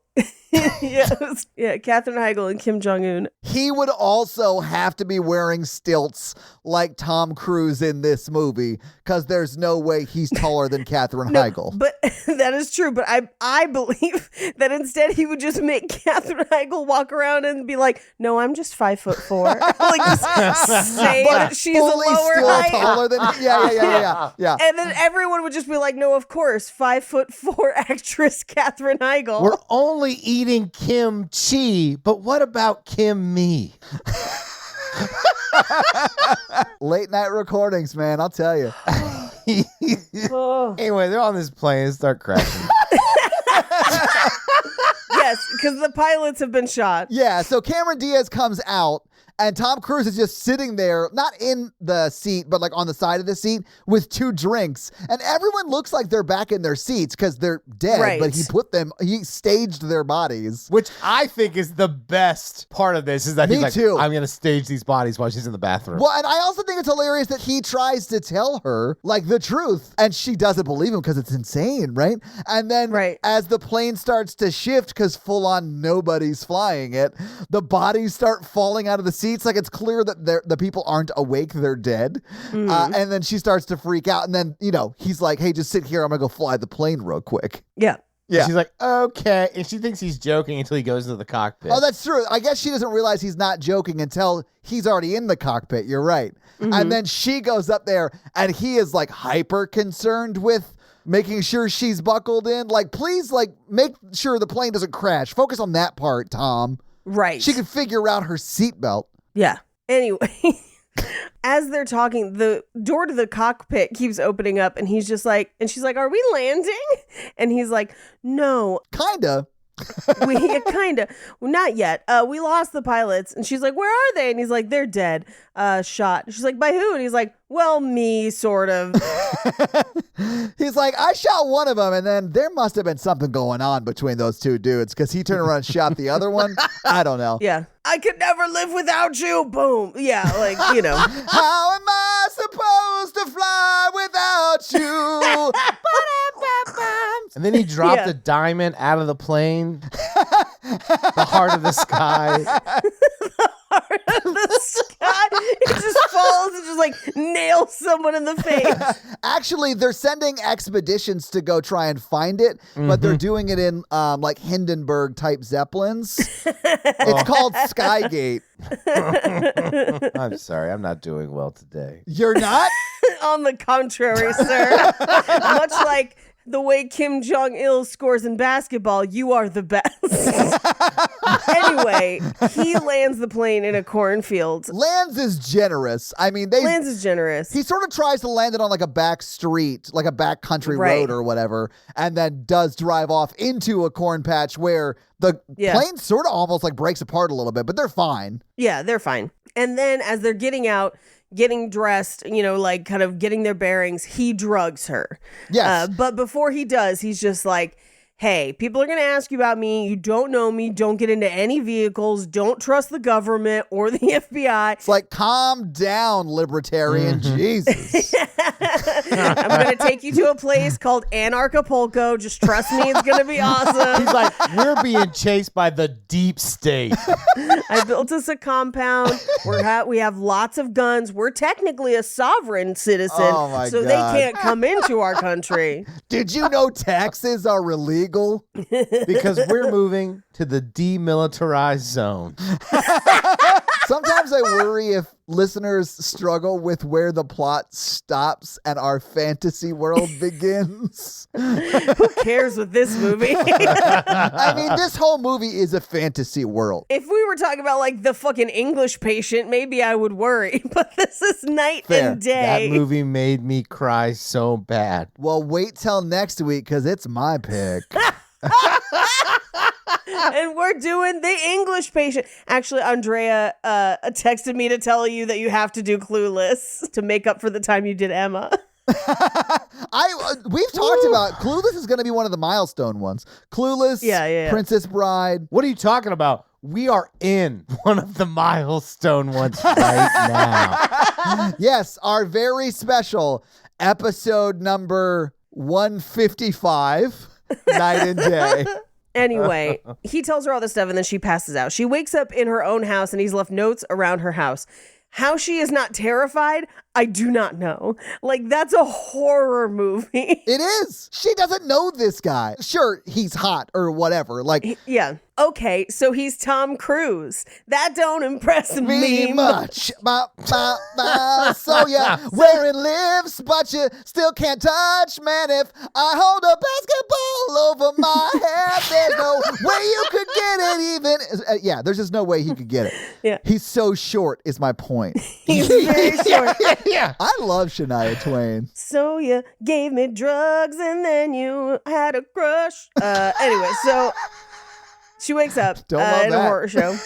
Yeah, Katherine Heigl and Kim Jong-un. He would also have to be wearing stilts like Tom Cruise in this movie, because there's no way he's taller than Katherine Heigl. But that is true. But I believe that instead he would just make Katherine Heigl walk around and be like, "No, I'm just 5'4." Like just say that she's a fully lower still height. taller than yeah. And then everyone would just be like, "No, of course, 5'4" actress Katherine Heigl." We're only eating kimchi, but what about Kim me? Late night recordings, man, I'll tell you. Anyway, they're on this plane and start crashing. Yes, because the pilots have been shot. Yeah, so Cameron Diaz comes out, and Tom Cruise is just sitting there, not in the seat, but like on the side of the seat with 2 drinks. And everyone looks like they're back in their seats because they're dead, Right. but he staged their bodies. Which I think is the best part of this, is that he's Me like, too. I'm going to stage these bodies while she's in the bathroom. Well, and I also think it's hilarious that he tries to tell her, like, the truth, and she doesn't believe him because it's insane, right? And then as the plane starts to shift, because full on nobody's flying it, the bodies start falling out of the seats. Like, it's clear that the people aren't awake, they're dead. And then she starts to freak out, and then, he's like, hey, just sit here, I'm gonna go fly the plane real quick. Yeah. Yeah. She's like, okay. And she thinks he's joking until he goes into the cockpit. Oh, that's true. I guess she doesn't realize he's not joking until he's already in the cockpit. You're right. And then she goes up there, and he is like hyper concerned with making sure she's buckled in. Like, please, like, make sure the plane doesn't crash. Focus on that part, Tom. Right. She can figure out her seatbelt. Yeah. Anyway, as they're talking, the door to the cockpit keeps opening up, and she's like, "Are we landing?" And he's like, "No, Kinda. kinda, well, not yet. We lost the pilots." And she's like, "Where are they?" And he's like, "They're dead. Shot." She's like, "By who?" And he's like, "Well, me, sort of." He's like, I shot one of them, and then there must have been something going on between those 2 dudes, because he turned around and shot the other one. I don't know. Yeah. I could never live without you. Boom. Yeah, like, How am I supposed to fly without you? And then he dropped Yeah. a diamond out of the plane. The heart of the sky. the sky, it just falls and just like nails someone in the face. Actually, they're sending expeditions to go try and find it, but they're doing it in like Hindenburg type Zeppelins. It's called Skygate. I'm sorry, I'm not doing well today. You're not? On the contrary, sir. Much like the way Kim Jong-il scores in basketball, you are the best. Anyway, he lands the plane in a cornfield. Lands is generous. I mean, Lands is generous. he sort of tries to land it on like a back street, like a back country Right. road or whatever, and then does drive off into a corn patch where the plane sort of almost like breaks apart a little bit, but they're fine. Yeah, they're fine. And then as they're getting out, getting dressed, like kind of getting their bearings, he drugs her. Yes. But before he does, he's just like, hey, people are going to ask you about me. You don't know me. Don't get into any vehicles. Don't trust the government or the FBI. It's like, calm down, libertarian. Jesus. I'm going to take you to a place called Anarchapulco. Just trust me. It's going to be awesome. He's like, we're being chased by the deep state. I built us a compound. We have lots of guns. We're technically a sovereign citizen. Oh my so God. they can't come into our country. Did you know taxes are illegal? Because we're moving to the demilitarized zone. Sometimes I worry if listeners struggle with where the plot stops and our fantasy world begins. Who cares with this movie? I mean, this whole movie is a fantasy world. If we were talking about like the fucking English Patient, maybe I would worry. But this is night Fair. and day. That movie made me cry so bad. Well, wait till next week because it's my pick. And we're doing the English Patient. Actually, Andrea texted me to tell you that you have to do Clueless to make up for the time you did Emma. We've talked about Clueless is going to be one of the milestone ones. Clueless, Yeah. Princess Bride. What are you talking about? We are in one of the milestone ones right now. Yes, our very special episode number 155, Night and Day. Anyway, he tells her all this stuff and then she passes out. She wakes up in her own house and he's left notes around her house. How she is not terrified, I do not know. Like, that's a horror movie. It is. She doesn't know this guy. Sure, he's hot or whatever. Like, Yeah. Okay, so he's Tom Cruise. That don't impress me much. So yeah, where it lives, but you still can't touch. Man, if I hold a basketball over my head, there's no way you could get it even. Yeah, there's just no way he could get it. Yeah. He's so short is my point. He's very short. Yeah. I love Shania Twain. So you gave me drugs and then you had a crush. Anyway, so she wakes up Don't love in a that. horror show.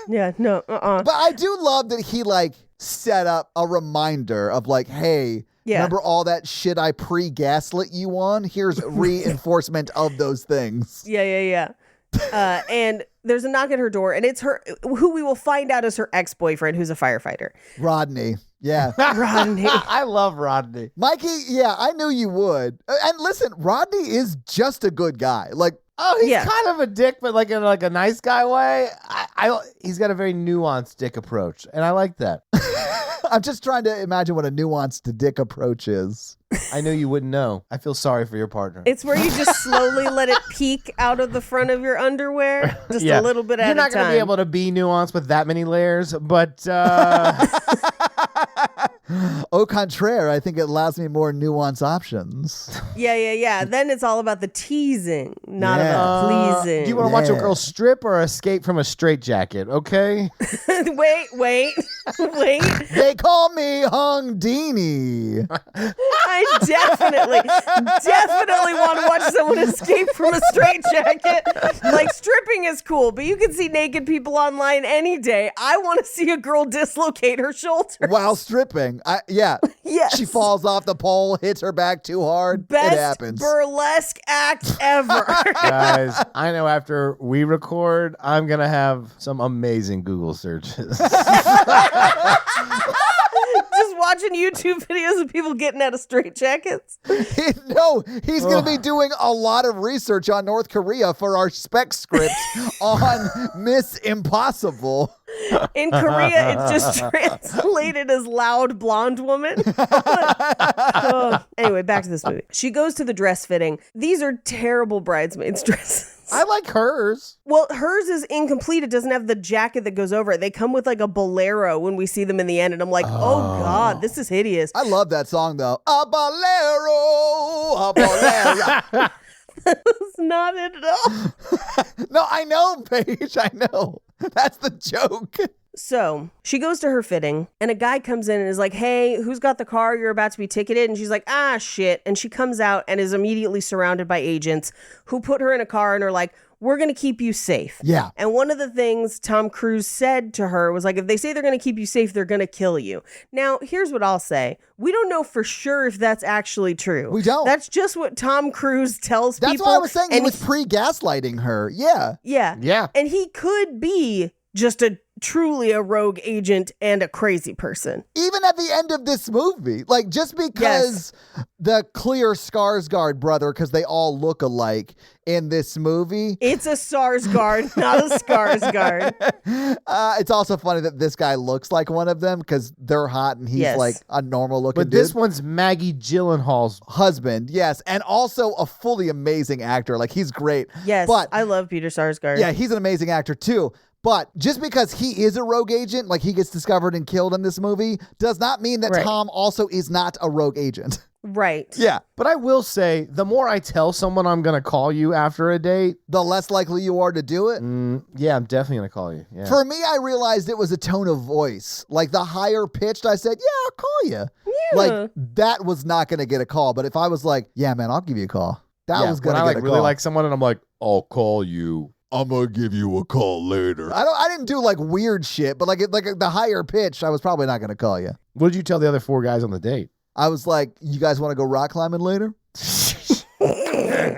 Yeah, no, But I do love that he like set up a reminder of like, hey, Yeah. remember all that shit I pre-gaslit you on? Here's reinforcement of those things. Yeah. And there's a knock at her door, and it's her, who we will find out is her ex-boyfriend, who's a firefighter. Rodney. Yeah. Rodney. I love Rodney. Mikey, yeah, I knew you would. And listen, Rodney is just a good guy. Like, Oh, he's Yeah. kind of a dick, but like in like a nice guy way. He's got a very nuanced dick approach, and I like that. I'm just trying to imagine what a nuanced dick approach is. I know you wouldn't know. I feel sorry for your partner. It's where you just slowly let it peek out of the front of your underwear, just a little bit at a time. You're not going to be able to be nuanced with that many layers, but Au contraire, I think it allows me more nuanced options. Yeah. Then it's all about the teasing, not Yeah. about the pleasing. do you want to watch a Yeah. girl strip or escape from a straitjacket? Okay. Wait. They call me Hungdini. I definitely want to watch someone escape from a straitjacket. Like, stripping is cool, but you can see naked people online any day. I want to see a girl dislocate her shoulder. While stripping. Yeah. Yes. She falls off the pole, hits her back too hard. Best it happens. burlesque act ever. Guys, I know after we record, I'm going to have some amazing Google searches. Just watching YouTube videos of people getting out of straitjackets. No, he's going to be doing a lot of research on North Korea for our spec script on Miss Impossible. In Korea, it's just translated as loud blonde woman. Anyway, back to this movie. She goes to the dress fitting. These are terrible bridesmaids' dresses. I like hers. Well, hers is incomplete. It doesn't have the jacket that goes over it. They come with like a bolero when we see them in the end. And I'm like, oh God, this is hideous. I love that song, though. A bolero, a bolero. That's not it at all. No, I know, Paige. I know. That's the joke. So she goes to her fitting and a guy comes in and is like, hey, who's got the car? You're about to be ticketed. And she's like, ah, shit. And she comes out and is immediately surrounded by agents who put her in a car and are like, we're going to keep you safe. Yeah. And one of the things Tom Cruise said to her was like, if they say they're going to keep you safe, they're going to kill you. Now, here's what I'll say. We don't know for sure if that's actually true. We don't. That's just what Tom Cruise tells That's people. why I was saying he And was pre-gaslighting her. Yeah. Yeah. Yeah. And he could be just truly a rogue agent and a crazy person. Even at the end of this movie, like just because the clear Skarsgård brother, because they all look alike in this movie. It's a Sarsgaard, not a Skarsgård. It's also funny that this guy looks like one of them because they're hot and he's Yes. like a normal looking But dude. this one's Maggie Gyllenhaal's. Husband, yes, and also a fully amazing actor. Like he's great. Yes, but I love Peter Sarsgaard. yeah, he's an amazing actor too. But just because he is a rogue agent, like he gets discovered and killed in this movie, does not mean that Right. Tom also is not a rogue agent. Right. Yeah. But I will say, the more I tell someone I'm going to call you after a date, The less likely you are to do it. yeah, I'm definitely going to call you. Yeah. For me, I realized it was a tone of voice. Like the higher pitched, I said, yeah, I'll call you. Yeah. Like that was not going to get a call. But if I was like, yeah, man, I'll give you a call. That Yeah, was going to when get I a really call. like someone and I'm like, I'll call you. I'm going to give you a call later. I didn't do like weird shit, but like the higher pitch, I was probably not going to call you. What did you tell the other 4 guys on the date? I was like, you guys want to go rock climbing later?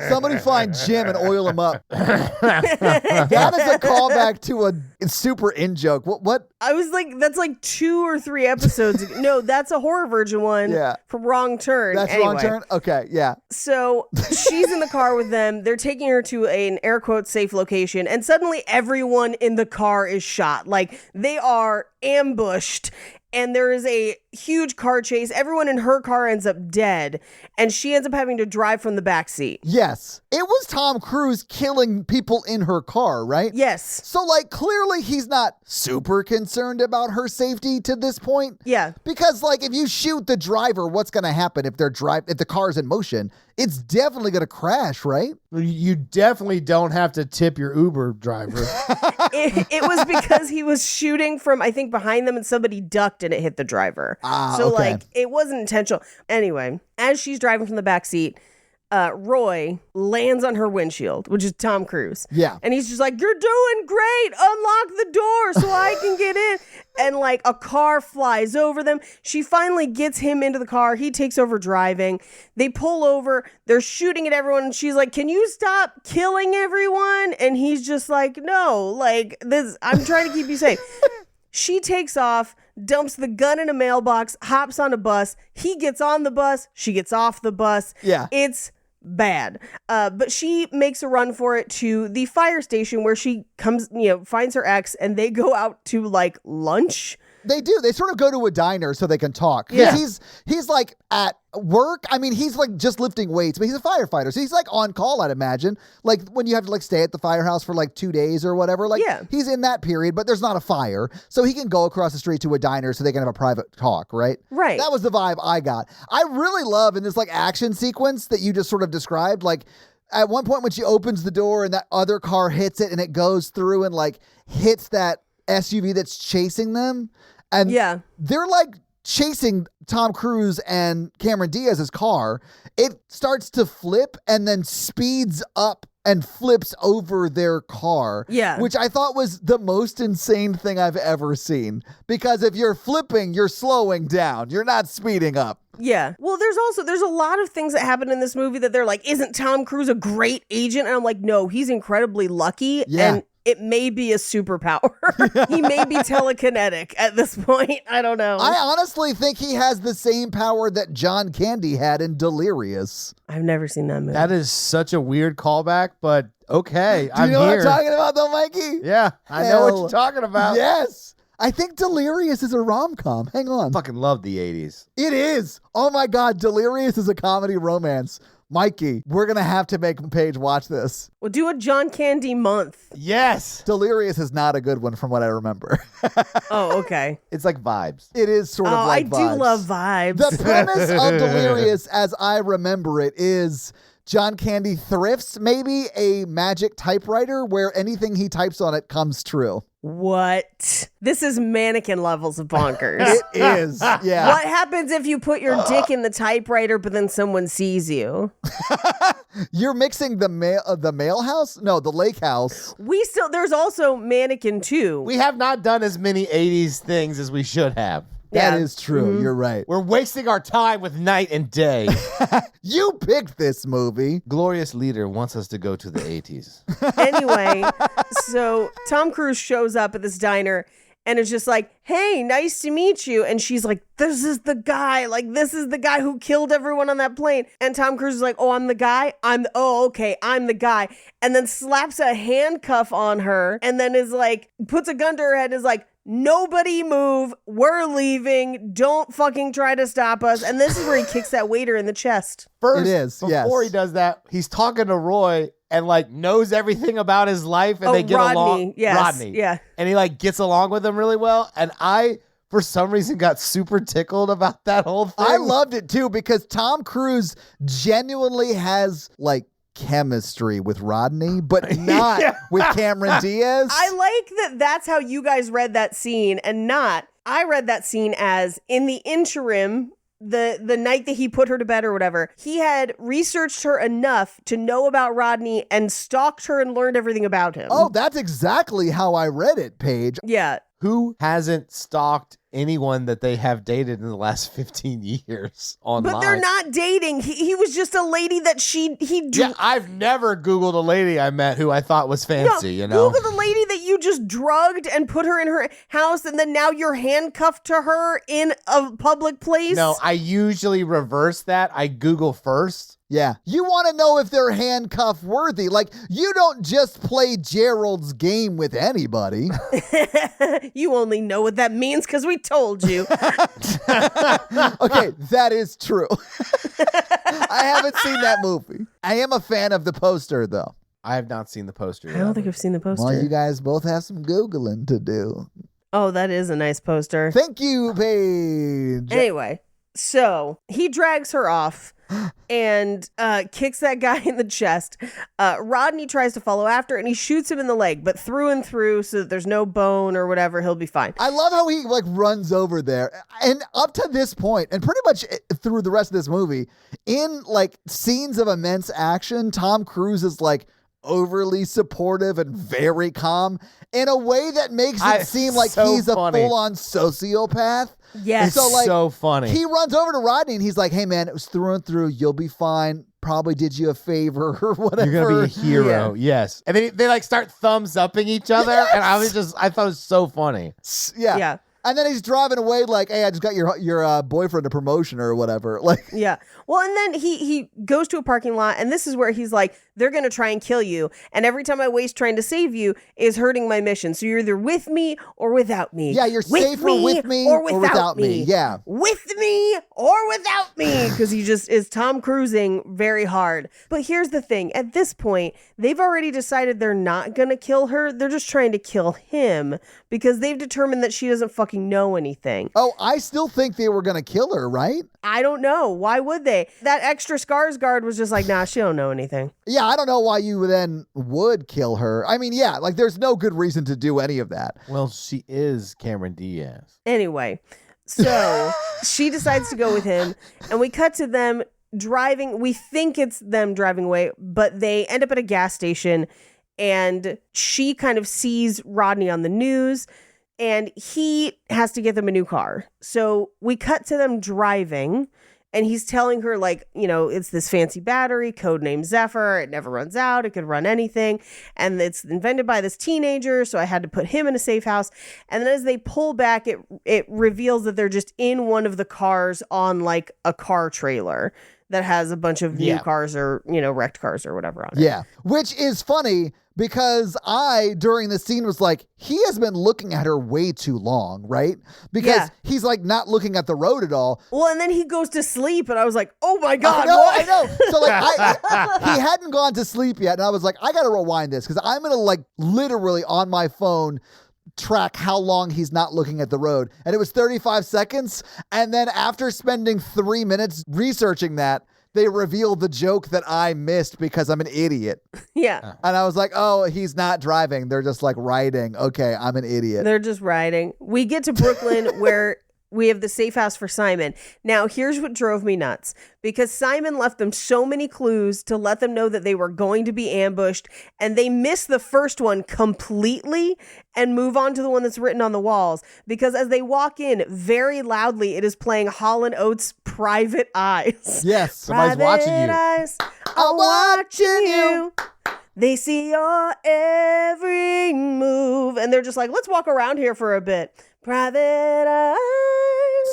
Somebody find Jim and oil him up. That is a callback to a super in-joke. What? I was like, that's like 2 or 3 episodes ago. No, that's a horror version one from Wrong Turn. That's anyway. Wrong Turn? Okay, yeah. So she's in the car with them. They're taking her to an air quote safe location, and suddenly everyone in the car is shot. Like, they are ambushed, and there is a huge car chase. Everyone in her car ends up dead, and she ends up having to drive from the back seat. Yes. It was Tom Cruise killing people in her car, right? Yes. So, like, clearly he's not super concerned about her safety to this point. Yeah. Because, like, if you shoot the driver, what's going to happen if the car's in motion? It's definitely going to crash, right? You definitely don't have to tip your Uber driver. It was because he was shooting from, I think, behind them, and somebody ducked and it hit the driver. So, okay. like, it wasn't intentional. Anyway, as she's driving from the back seat, Roy lands on her windshield, which is Tom Cruise. Yeah. And he's just like, "You're doing great. Unlock the door so I can get in." And like a car flies over them. She finally gets him into the car. He takes over driving. They pull over. They're shooting at everyone. And she's like, "Can you stop killing everyone?" And he's just like, "No, like this, I'm trying to keep you safe." She takes off, dumps the gun in a mailbox, hops on a bus. He gets on the bus. She gets off the bus. Yeah. It's bad. But she makes a run for it to the fire station where she comes, finds her ex, and they go out to like lunch. They do. They sort of go to a diner so they can talk. Yeah. He's like at work. I mean, he's like just lifting weights, but he's a firefighter. So he's like on call, I'd imagine. Like when you have to like stay at the firehouse for like 2 days or whatever. Like he's in that period, but there's not a fire. So he can go across the street to a diner so they can have a private talk, right? Right. That was the vibe I got. I really love in this like action sequence that you just sort of described, like at one point when she opens the door and that other car hits it and it goes through and like hits that SUV that's chasing them. And they're like chasing Tom Cruise and Cameron Diaz's car. It starts to flip and then speeds up and flips over their car. Yeah. Which I thought was the most insane thing I've ever seen. Because if you're flipping, you're slowing down. You're not speeding up. Yeah. Well, there's a lot of things that happen in this movie that they're like, isn't Tom Cruise a great agent? And I'm like, no, he's incredibly lucky. Yeah. And it may be a superpower. He may be telekinetic at this point. I don't know. I honestly think he has the same power that John Candy had in Delirious. I've never seen that movie. That is such a weird callback, but okay. Do you know what I'm talking about though, Mikey? Yeah, I know what you're talking about. Yes. I think Delirious is a rom-com. Hang on. Fucking love the 80s. It is. Oh my God. Delirious is a comedy romance. Mikey, we're going to have to make Paige watch this. We'll do a John Candy month. Yes. Delirious is not a good one from what I remember. Oh, okay. It's like vibes. It is sort of like vibes. I do love vibes. The premise of Delirious, as I remember it, is John Candy thrifts maybe a magic typewriter where anything he types on it comes true. What? This is mannequin levels of bonkers. It is, yeah. What happens if you put your dick in the typewriter, but then someone sees you? You're mixing the mail house? No, the lake house. There's also Mannequin 2. We have not done as many 80s things as we should have. That is true. Mm-hmm. You're right. We're wasting our time with night and day. You picked this movie. Glorious Leader wants us to go to the 80s. Anyway, so Tom Cruise shows up at this diner and is just like, "Hey, nice to meet you." And she's like, "This is the guy. Like, this is the guy who killed everyone on that plane." And Tom Cruise is like, "Oh, I'm the guy? I'm the guy." And then slaps a handcuff on her and then is like, puts a gun to her head and is like, "Nobody move. We're leaving. Don't fucking try to stop us." And this is where he kicks that waiter in the chest. First, it is, before he does that, he's talking to Roy and like knows everything about his life and they get Rodney, along. yes, Rodney. yeah. And he like gets along with him really well. And I, for some reason, got super tickled about that whole thing. I loved it too because Tom Cruise genuinely has like chemistry with Rodney, but not with Cameron Diaz. I like that's how you guys read that scene and not, I read that scene as in the interim, the night that he put her to bed or whatever, he had researched her enough to know about Rodney and stalked her and learned everything about him. Oh, that's exactly how I read it, Paige. Yeah. Who hasn't stalked anyone that they have dated in the last 15 years online? But they're not dating. He was just a lady that Yeah, I've never Googled a lady I met who I thought was fancy, you know? Google the lady that you just drugged and put her in her house, and then now you're handcuffed to her in a public place. No, I usually reverse that. I Google first. Yeah. You want to know if they're handcuff worthy. Like, you don't just play Gerald's game with anybody. You only know what that means because we told you. Okay, that is true. I haven't seen that movie. I am a fan of the poster, though. I have not seen the poster yet. I don't think I've seen the poster. Well, you guys both have some Googling to do. Oh, that is a nice poster. Thank you, Paige. Anyway, so he drags her off and kicks that guy in the chest. Rodney tries to follow after, and he shoots him in the leg, but through and through, so that there's no bone or whatever, he'll be fine. I love how he runs over there. And up to this point, and pretty much through the rest of this movie, in scenes of immense action, Tom Cruise is overly supportive and very calm in a way that makes it seem like so he's a funny. full-on sociopath. Yes. So funny. He runs over to Rodney and he's like, "Hey man, it was through and through. You'll be fine. Probably did you a favor or whatever." You're gonna be a hero, yes. And then they start thumbs upping each other, and I thought it was so funny. Yeah. And then he's driving away like, "Hey, I just got your boyfriend a promotion or whatever." Yeah. Well, and then he goes to a parking lot, and this is where he's like, they're going to try and kill you. And every time I waste trying to save you is hurting my mission. So you're either with me or without me. Yeah, you're safer with me or without me. Yeah. With me or without me. Because he just is Tom Cruising very hard. But here's the thing. At this point, they've already decided they're not going to kill her. They're just trying to kill him because they've determined that she doesn't fucking know anything. Oh, I still think they were going to kill her, right? I don't know. Why would they? That extra scars guard was just like, nah, she don't know anything. Yeah, I don't know why you then would kill her. I mean, yeah, there's no good reason to do any of that. Well, she is Cameron Diaz. Anyway, so she decides to go with him, and we cut to them driving. We think it's them driving away, but they end up at a gas station, and she kind of sees Rodney on the news, and he has to get them a new car. So we cut to them driving, and he's telling her, it's this fancy battery, codename Zephyr. It never runs out. It could run anything. And it's invented by this teenager, so I had to put him in a safe house. And then as they pull back, it reveals that they're just in one of the cars on, a car trailer that has a bunch of new cars or, wrecked cars or whatever on it. Yeah, which is funny because during the scene was like, he has been looking at her way too long, right? Because he's not looking at the road at all. Well, and then he goes to sleep, and I was like, oh my God, I know. So he hadn't gone to sleep yet, and I was like, I got to rewind this because I'm going to literally on my phone track how long he's not looking at the road. And it was 35 seconds. And then after spending 3 minutes researching that, they revealed the joke that I missed because I'm an idiot. Yeah. And I was like, oh, he's not driving. They're just riding. Okay, I'm an idiot. They're just riding. We get to Brooklyn where we have the safe house for Simon. Now, here's what drove me nuts. Because Simon left them so many clues to let them know that they were going to be ambushed, and they miss the first one completely and move on to the one that's written on the walls. Because as they walk in, very loudly, it is playing Hall & Oates' Private Eyes. Yes. Somebody's watching you. Private eyes are watching you. They see your every move. And they're just like, let's walk around here for a bit. Private eyes.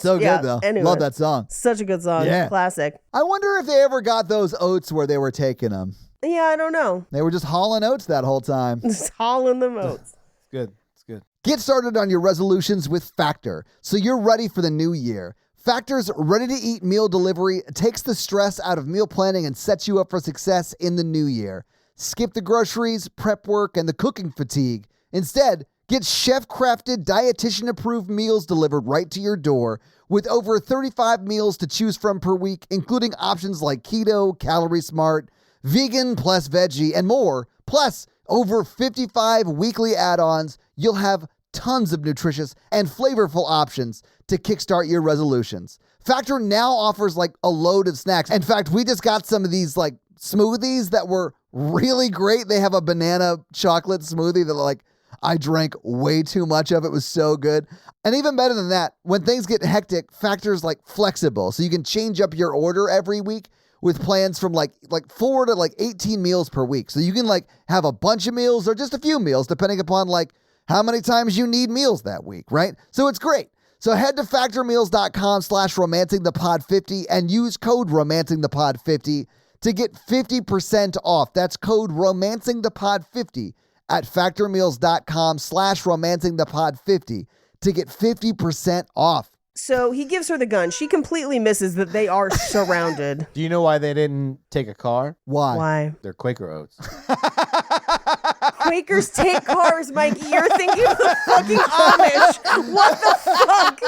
So good, though. Anyway, Love that song. Such a good song. Yeah. Classic. I wonder if they ever got those oats where they were taking them. Yeah, I don't know. They were just hauling oats that whole time. Just hauling them oats. Good. It's good. Get started on your resolutions with Factor so you're ready for the new year. Factor's ready-to-eat meal delivery takes the stress out of meal planning and sets you up for success in the new year. Skip the groceries, prep work, and the cooking fatigue. Instead, get chef-crafted, dietitian-approved meals delivered right to your door with over 35 meals to choose from per week, including options like keto, calorie smart, vegan plus veggie, and more. Plus, over 55 weekly add-ons. You'll have tons of nutritious and flavorful options to kickstart your resolutions. Factor now offers a load of snacks. In fact, we just got some of these smoothies that were really great. They have a banana chocolate smoothie that I drank way too much of it. It was so good. And even better than that, when things get hectic, Factor's like flexible. So you can change up your order every week with plans from like 4 to like 18 meals per week. So you can like have a bunch of meals or just a few meals depending upon like how many times you need meals that week, right? So it's great. So head to factormeals.com/romancingthepod50 and use code romancingthepod50 to get 50% off. That's code romancingthepod50 at factormeals.com/romancingthepod50 to get 50% off. So he gives her the gun. She completely misses that they are surrounded. Do you know why they didn't take a car? Why? Why? They're Quaker Oats. Quakers take cars, Mikey. You're thinking of the fucking Amish. What the fuck?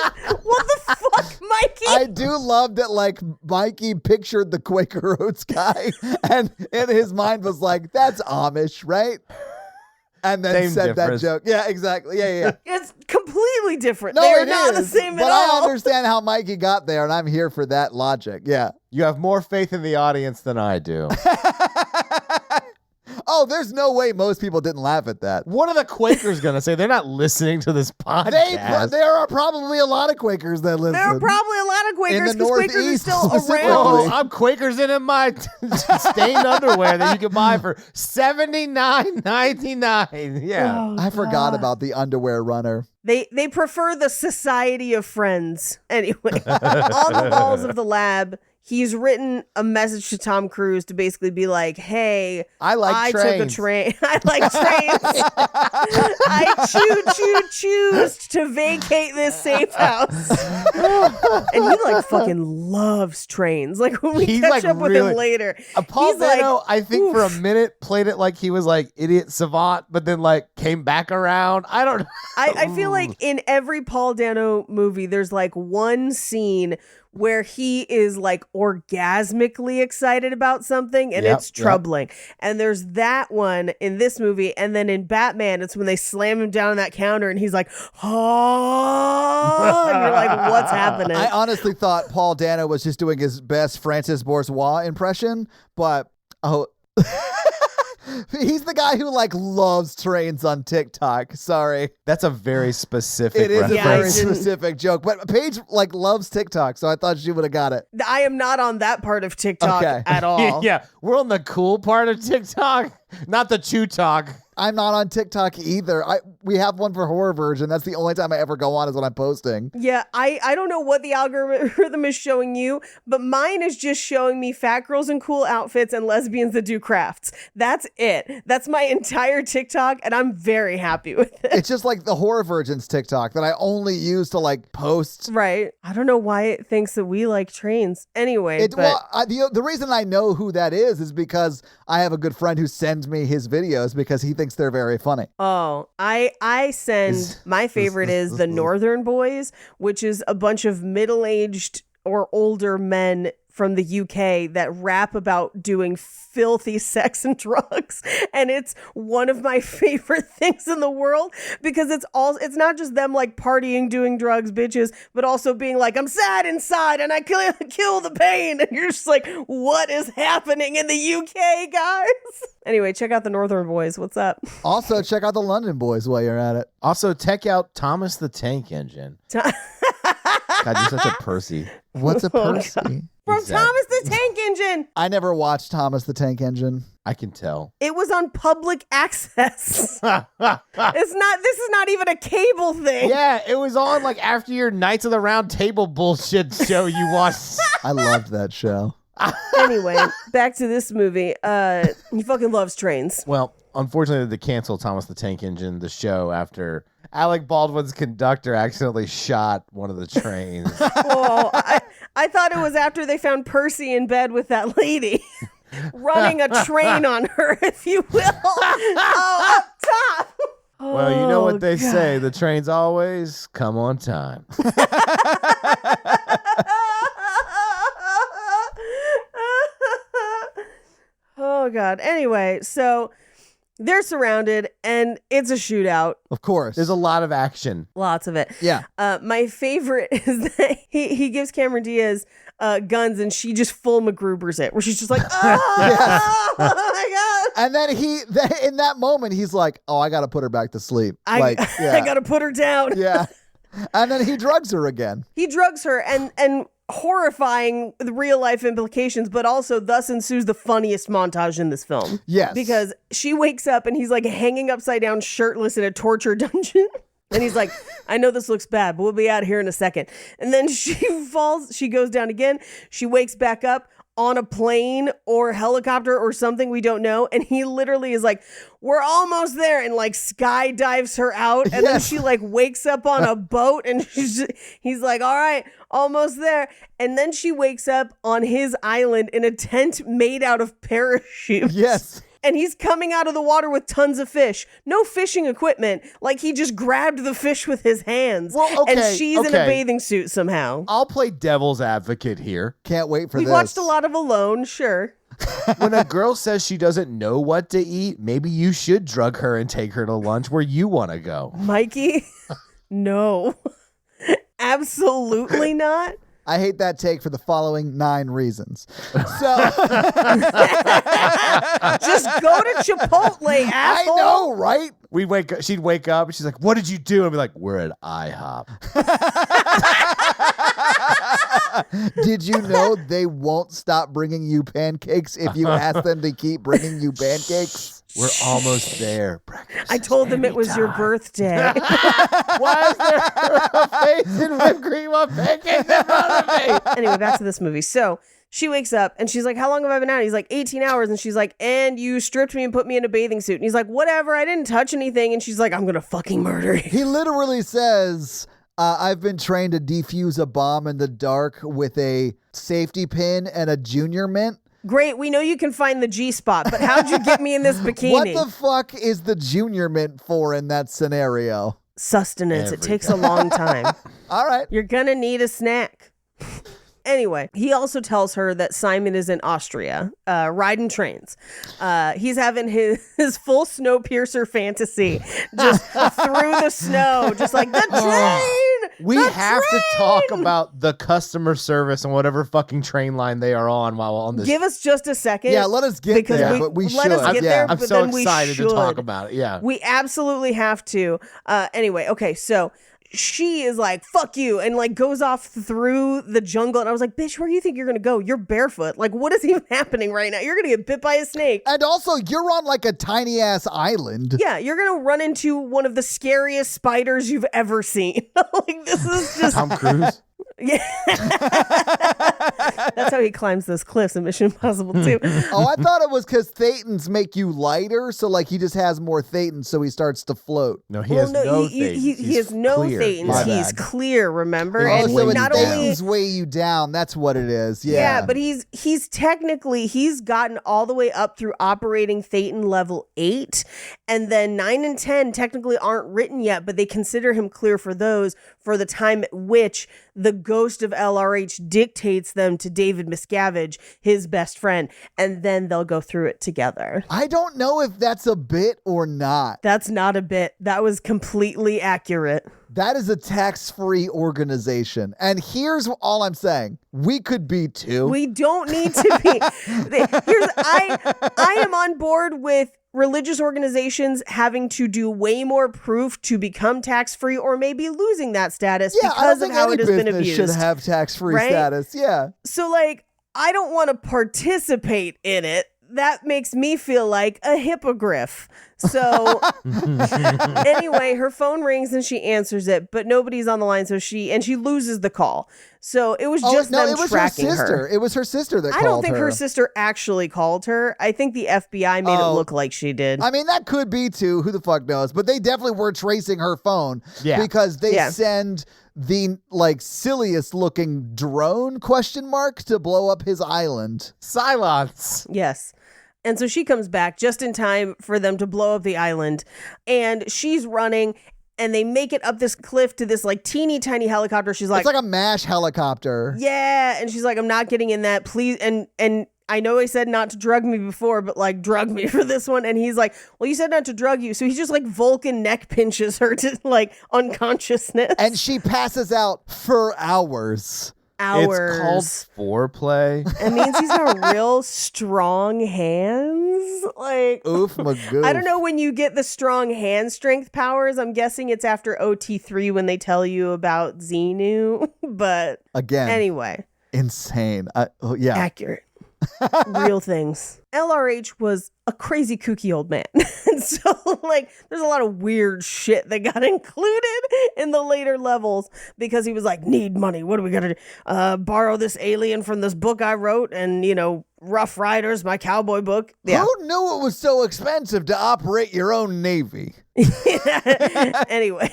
What the fuck, Mikey? I do love that, like, Mikey pictured the Quaker Oats guy and in his mind was like, that's Amish, right? And then Same said difference. that joke. Yeah, exactly. Yeah. It's completely different. No, they are it not the is, same but at all. I understand how Mikey got there, and I'm here for that logic. Yeah. You have more faith in the audience than I do. Oh, there's no way most people didn't laugh at that. What are the Quakers going to say? They're not listening to this podcast. There are probably a lot of Quakers that listen. There are probably a lot of Quakers In the because Quakers are Northeast still specifically. around. Oh, I'm Quakers in my stained underwear that you can buy for $79.99. Yeah. Oh, I forgot God. about the underwear runner. They prefer the Society of Friends. Anyway, on the walls of the lab, he's written a message to Tom Cruise to basically be like, hey, I took a trains. train. I like trains. I choose to vacate this safe house. And he like fucking loves trains. Like when we He's, catch like, up with really- him later. Paul he's like, Dano, I think for a oof. minute played it like he was like idiot savant, but then like came back around. I don't know. I feel like in every Paul Dano movie, there's like one scene where he is like orgasmically excited about something and Yep, it's troubling. And there's that one in this movie. And then in Batman, it's when they slam him down on that counter and he's like, oh, and you're like, what's happening? I honestly thought Paul Dano was just doing his best Francis Bourgeois impression, but he's the guy who like loves trains on TikTok. Sorry. That's a very specific It is a Yeah, I very reference. didn't- specific joke, but Paige like loves TikTok, so I thought she would have got it. I am not on that part of TikTok Okay. at all. Yeah, we're on the cool part of TikTok, not the chew talk. I'm not on TikTok either. We have one for horror version. That's the only time I ever go on is when I'm posting. Yeah, I don't know what the algorithm is showing you, but mine is just showing me fat girls in cool outfits and lesbians that do crafts. That's it. That's my entire TikTok, and I'm very happy with it. It's just like the horror version's TikTok that I only use to like post. Right. I don't know why it thinks that we like trains. Anyway, The reason I know who that is because I have a good friend who sends me his videos because he thinks they're very funny. oh, I send, my favorite is the Northern Boys, which is a bunch of middle-aged or older men from the UK that rap about doing filthy sex and drugs. And it's one of my favorite things in the world because it's not just them like partying, doing drugs, bitches, but also being like, I'm sad inside and I kill the pain. And you're just like, what is happening in the UK, guys? Anyway, check out the Northern Boys. What's up? Also, check out the London Boys while you're at it. Also, check out Thomas the Tank Engine. God, you're such a Percy. What's a Oh, Percy? From Exactly. Thomas the Tank Engine. I never watched Thomas the Tank Engine. I can tell. It was on public access. This is not even a cable thing. Yeah, it was on like after your Knights of the Round Table bullshit show you watched. I loved that show. Anyway, back to this movie. He fucking loves trains. Well, unfortunately, they canceled Thomas the Tank Engine, the show, after Alec Baldwin's conductor accidentally shot one of the trains. Oh, I thought it was after they found Percy in bed with that lady. Running a train on her, if you will. Oh, up top. Well, you know what they Oh, God. say. The trains always come on time. Oh, God. Anyway, so they're surrounded and it's a shootout. Of course. There's a lot of action. Lots of it. Yeah. My favorite is that he gives Cameron Diaz guns and she just full MacGrubers it, where she's just like, oh my God. And then in that moment, he's like, oh, I got to put her back to sleep. I got to put her down. Yeah. And then he drugs her again. He drugs her and horrifying the real life implications, but also thus ensues the funniest montage in this film. Yes. Because she wakes up and he's like hanging upside down shirtless in a torture dungeon. And he's like, I know this looks bad, but we'll be out of here in a second. And then she falls, she goes down again. She wakes back up on a plane or helicopter or something, we don't know. And he literally is like, we're almost there, and like skydives her out. And then she like wakes up on a boat and he's like, all right, almost there. And then she wakes up on his island in a tent made out of parachutes. Yes. And he's coming out of the water with tons of fish. No fishing equipment. Like he just grabbed the fish with his hands. Well, okay, and she's in a bathing suit somehow. I'll play devil's advocate here. Can't wait for We this. watched a lot of Alone, sure. When a girl says she doesn't know what to eat, maybe you should drug her and take her to lunch where you want to go. Mikey, no. Absolutely not. I hate that take for the following 9 reasons. So Just go to Chipotle, asshole. I know, right? She'd wake up and she's like, what did you do? And I'd be like, we're at IHOP. Did you know they won't stop bringing you pancakes if you ask them to keep bringing you pancakes? We're almost there. Breakfast I told them it was your anytime. birthday. Why is there a face and whipped cream on pancakes in front of me? Anyway, back to this movie. So she wakes up and she's like, how long have I been out? He's like, 18 hours. And she's like, and you stripped me and put me in a bathing suit. And he's like, whatever, I didn't touch anything. And she's like, I'm going to fucking murder you. He literally says, I've been trained to defuse a bomb in the dark with a safety pin and a junior mint. Great, we know you can find the G-spot, but how'd you get me in this bikini? What the fuck is the junior mint for in that scenario? Sustenance. It takes a long time. All right. You're gonna need a snack. Anyway, he also tells her that Simon is in Austria, riding trains. He's having his full Snowpiercer fantasy just through the snow, just like the train. We have to talk about the customer service and whatever fucking train line they are on while on this. Give us just a second. Yeah, let us get because there, but we let should. us get Yeah. there, I'm but so then we excited to talk should. about it. Yeah. We absolutely have to. Anyway, okay, so she is like, fuck you, and like goes off through the jungle. And I was like, bitch, where do you think you're going to go? You're barefoot. Like, what is even happening right now? You're going to get bit by a snake. And also, you're on like a tiny ass island. Yeah, you're going to run into one of the scariest spiders you've ever seen. Like, this is just... Tom Cruise. Yeah. That's how he climbs those cliffs in Mission Impossible 2. Oh, I thought it was because thetans make you lighter, so like he just has more thetans, so he starts to float. No, he has no things. He has no clear. thetans. My He's bad. clear, remember? Oh, And so it's not only... thetans weigh you down. That's what it is. Yeah. Yeah, but he's technically, he's gotten all the way up through operating Thetan level 8, and then 9 and 10 technically aren't written yet, but they consider him clear for those for the time at which the ghost of LRH dictates them to David Miscavige, his best friend, and then they'll go through it together. I don't know if that's a bit or not. That's not a bit. That was completely accurate. That is a tax-free organization. And here's all I'm saying. We could be too. We don't need to be. I am on board with religious organizations having to do way more proof to become tax-free, or maybe losing that status yeah, I don't because of think how any it has been business abused. should have tax-free right? status. Yeah. So, like, I don't want to participate in it. That makes me feel like a hippogriff. So anyway, her phone rings and she answers it, but nobody's on the line. So she loses the call. So it was just them it was tracking her sister. her. It was her sister that I called don't think her sister actually called her. I think the FBI made it look like she did. I mean, that could be too. Who the fuck knows? But they definitely were tracing her phone because they send the like silliest looking drone ? To blow up his island. Silence. Yes. And so she comes back just in time for them to blow up the island. And she's running, and they make it up this cliff to this like teeny tiny helicopter. She's like, it's like a MASH helicopter. yeah. And she's like, I'm not getting in that, please. And I know I said not to drug me before, but like drug me for this one. And he's like, well, you said not to drug you. So he just like Vulcan neck pinches her to like unconsciousness. And she passes out for hours. hours. It's called foreplay. It means he's got real strong hands. Like, Oof, magoof. I don't know when you get the strong hand strength powers. I'm guessing it's after OT3 when they tell you about Xenu. But Again, anyway, insane. Yeah. accurate. Real things. LRH was a crazy kooky old man. And so, like, there's a lot of weird shit that got included in the later levels because he was like, need money. What do we got to do? Borrow this alien from this book I wrote and, Rough Riders, my cowboy book. Yeah. Who knew it was so expensive to operate your own navy? Anyway.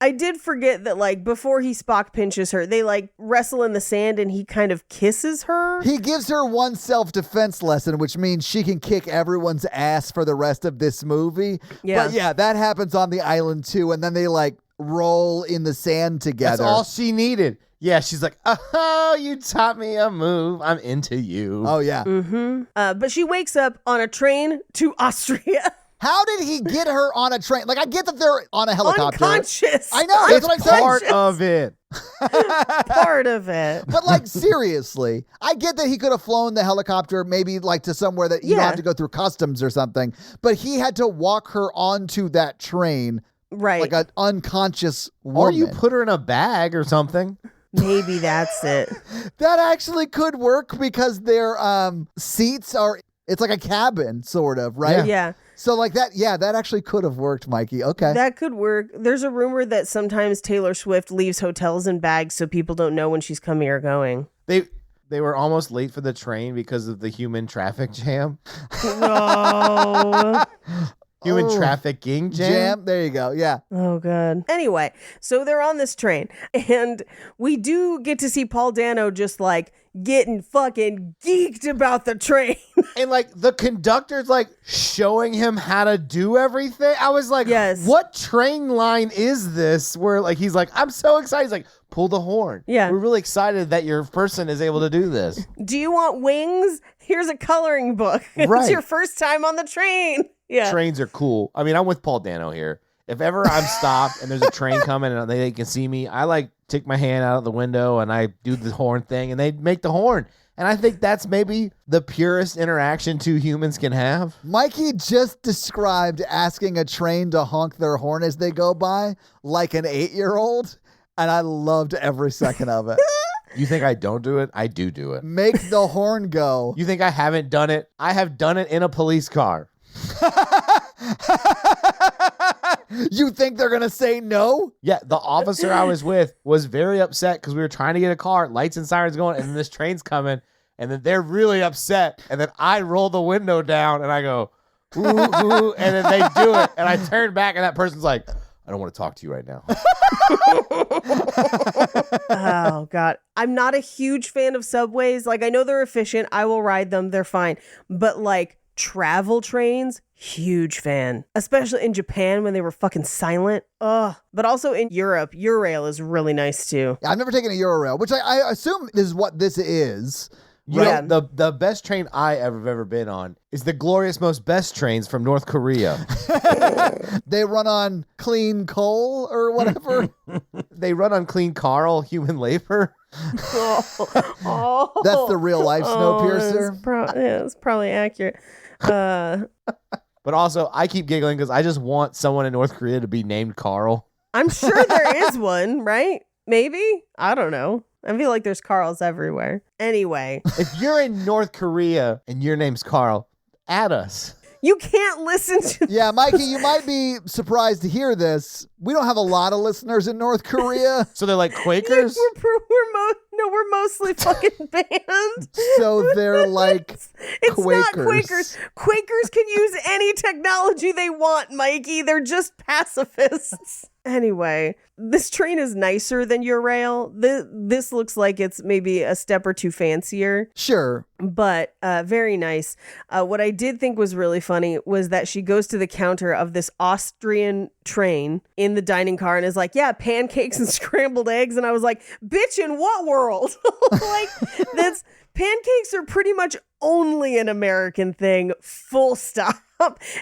I did forget that, like, before he Spock pinches her, they, like, wrestle in the sand and he kind of kisses her. He gives her one self-defense lesson, which means she can kick everyone's ass for the rest of this movie. Yeah. But yeah, that happens on the island too. And then they like roll in the sand together. That's all she needed. Yeah, she's like, oh, you taught me a move. I'm into you. Oh, yeah. Mm-hmm. But she wakes up on a train to Austria. How did he get her on a train? Like, I get that they're on a helicopter. Unconscious. I know. That's It's what I'm saying. part of it. Part of it. But like, seriously, I get that he could have flown the helicopter maybe like to somewhere that you don't Yeah. have to go through customs or something. But he had to walk her onto that train Right. like an unconscious woman. Or you put her in a bag or something. Maybe that's it. That actually could work because their seats are, it's like a cabin sort of, right? Yeah. So like that, yeah, that actually could have worked, Mikey. Okay. That could work. There's a rumor that sometimes Taylor Swift leaves hotels in bags so people don't know when she's coming or going. They were almost late for the train because of the human traffic jam. No. Human trafficking jam. There you go. Yeah. Oh, God. Anyway, so they're on this train, and we do get to see Paul Dano just like getting fucking geeked about the train. And like the conductor's like showing him how to do everything. I was like, Yes. what train line is this? Where like he's like, I'm so excited. He's like, pull the horn. Yeah. We're really excited that your person is able to do this. Do you want wings? Here's a coloring book. It's Right. your first time on the train. Yeah. Trains are cool. I mean, I'm with Paul Dano here. If ever I'm stopped and there's a train coming and they can see me, I like take my hand out of the window and I do the horn thing and they make the horn. And I think that's maybe the purest interaction two humans can have. Mikey just described asking a train to honk their horn as they go by like an 8-year-old. And I loved every second of it. You think I don't do it? I do it. Make the horn go. You think I haven't done it? I have done it in a police car. You think they're going to say no? Yeah, the officer I was with was very upset because we were trying to get a car, lights and sirens going, and then this train's coming, and then they're really upset, and then I roll the window down, and I go, ooh, ooh, and then they do it, and I turn back, and that person's like, I don't want to talk to you right now. Oh, God. I'm not a huge fan of subways. Like, I know they're efficient. I will ride them. They're fine. But, like, travel trains, huge fan. Especially in Japan when they were fucking silent. Ugh. But also in Europe, Eurail is really nice, too. I've never taken a Eurail, which I assume is what this is. You Yeah. know, the best train I ever been on is the glorious most best trains from North Korea. They run on clean coal or whatever. They run on clean Carl, human labor. Oh. That's the real life Snowpiercer. It's probably accurate. But also, I keep giggling because I just want someone in North Korea to be named Carl. I'm sure there is one, right? Maybe? I don't know. I feel like there's Carls everywhere. Anyway, If you're in North Korea and your name's Carl, add us. you can't listen to Yeah, Mikey, you might be surprised to hear this. We don't have a lot of listeners in North Korea, So they're like Quakers? we're mostly fucking banned. so they're like It's Quakers. not Quakers. Quakers can use any technology they want, Mikey. They're just pacifists. Anyway, this train is nicer than your rail. This looks like it's maybe a step or two fancier, Sure. but very nice. What I did think was really funny was that she goes to the counter of this Austrian train in the dining car and is like, yeah, pancakes and scrambled eggs. And I was like, bitch, in what world? Like, pancakes are pretty much only an American thing, full stop.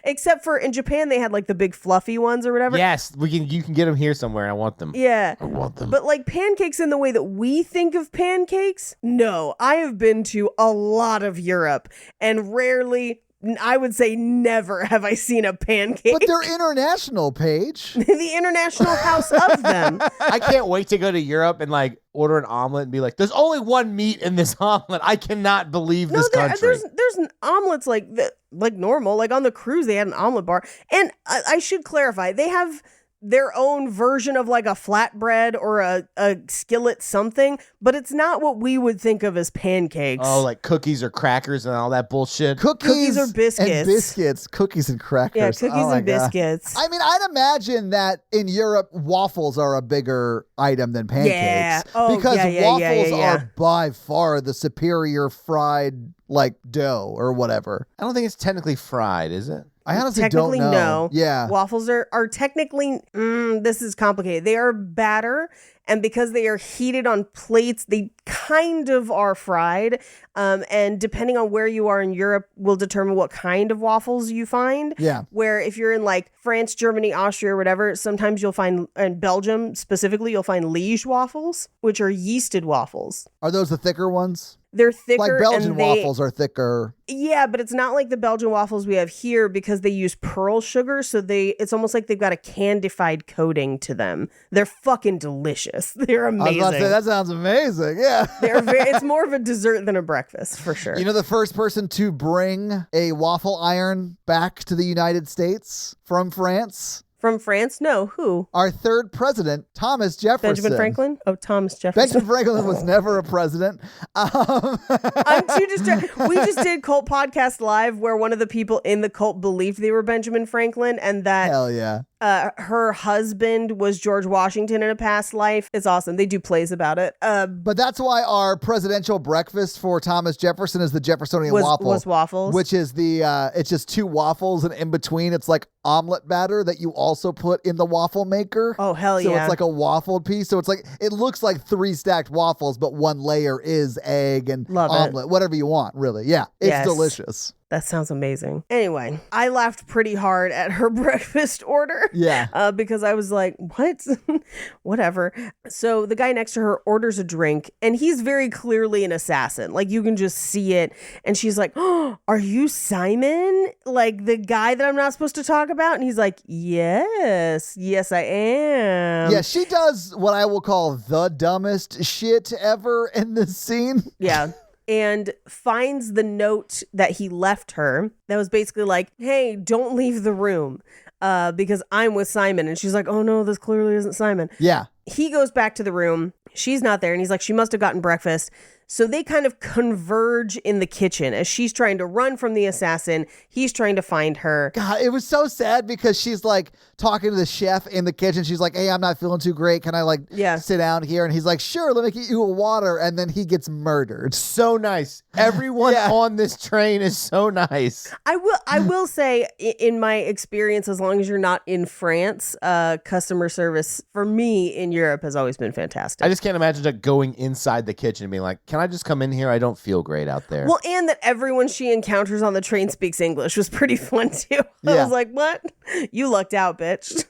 Except for in Japan, they had like the big fluffy ones or whatever. Yes, you can get them here somewhere. I want them. Yeah. I want them. But like pancakes in the way that we think of pancakes, no. I have been to a lot of Europe and rarely, I would say never have I seen a pancake. But they're international, Paige. The international house of them. I can't wait to go to Europe and like order an omelet and be like, there's only one meat in this omelet. I cannot believe this country. There's omelets like normal. Like on the cruise, they had an omelet bar. And I should clarify, they have their own version of like a flatbread or a skillet something, but it's not what we would think of as pancakes. Oh, like cookies or crackers and all that bullshit. Cookies or biscuits. And biscuits. Cookies and crackers. Yeah, cookies Oh my and God. biscuits. I mean, I'd imagine that in Europe, waffles are a bigger item than pancakes. Yeah. Oh, because yeah, waffles yeah. are by far the superior fried like dough or whatever. I don't think it's technically fried, is it? I honestly Technically, don't know. no. Yeah. Waffles are technically, this is complicated. They are batter, and because they are heated on plates, they kind of are fried. And depending on where you are in Europe will determine what kind of waffles you find. Yeah. Where if you're in like France, Germany, Austria, or whatever, sometimes you'll find, in Belgium specifically, you'll find liege waffles, which are yeasted waffles. Are those the thicker ones? They're thicker. Like Belgian and waffles are thicker. Yeah, but it's not like the Belgian waffles we have here because they use pearl sugar. So it's almost like they've got a candified coating to them. They're fucking delicious. They're amazing. I was about to say, that sounds amazing. Yeah. It's more of a dessert than a breakfast for sure. You know, the first person to bring a waffle iron back to the United States from France? From France? No, who? Our third president, Thomas Jefferson. Benjamin Franklin? Oh, Thomas Jefferson. Benjamin Franklin was never a president. I'm too distracted. We just did Cult Podcast Live where one of the people in the cult believed they were Benjamin Franklin and that Hell yeah. her husband was George Washington in a past life. It's awesome. They do plays about it. But that's why our presidential breakfast for Thomas Jefferson is the Jeffersonian waffle. Was waffles. Which is it's just two waffles, and in between it's like omelet batter that you also put in the waffle maker. Oh, hell so yeah. So it's like a waffled piece. So it's like, it looks like 3 stacked waffles, but one layer is egg and Love it. omelet, whatever you want, really. Yeah, it's Yes. delicious. That sounds amazing. Anyway, I laughed pretty hard at her breakfast order. Yeah. Because I was like, what? Whatever. So the guy next to her orders a drink and he's very clearly an assassin. Like you can just see it. And she's like, oh, are you Simon? Like the guy that I'm not supposed to talk about? And he's like, yes, I am. Yeah, she does what I will call the dumbest shit ever in this scene. Yeah. And finds the note that he left her that was basically like, hey, don't leave the room because I'm with Simon. And she's like, oh no, this clearly isn't Simon. Yeah. He goes back to the room. She's not there. And he's like, she must have gotten breakfast. So they kind of converge in the kitchen as she's trying to run from the assassin. He's trying to find her. God, it was so sad because she's like talking to the chef in the kitchen. She's like, hey, I'm not feeling too great. Can I sit down here? And he's like, sure, let me get you a water. And then he gets murdered. So nice. Everyone on this train is so nice. I will say, in my experience, as long as you're not in France, customer service for me in Europe has always been fantastic. I just can't imagine like going inside the kitchen and being like, can I just come in here? I don't feel great out there. Well, and that everyone she encounters on the train speaks English was pretty fun too. I Yeah. was like, what? You lucked out, bitch.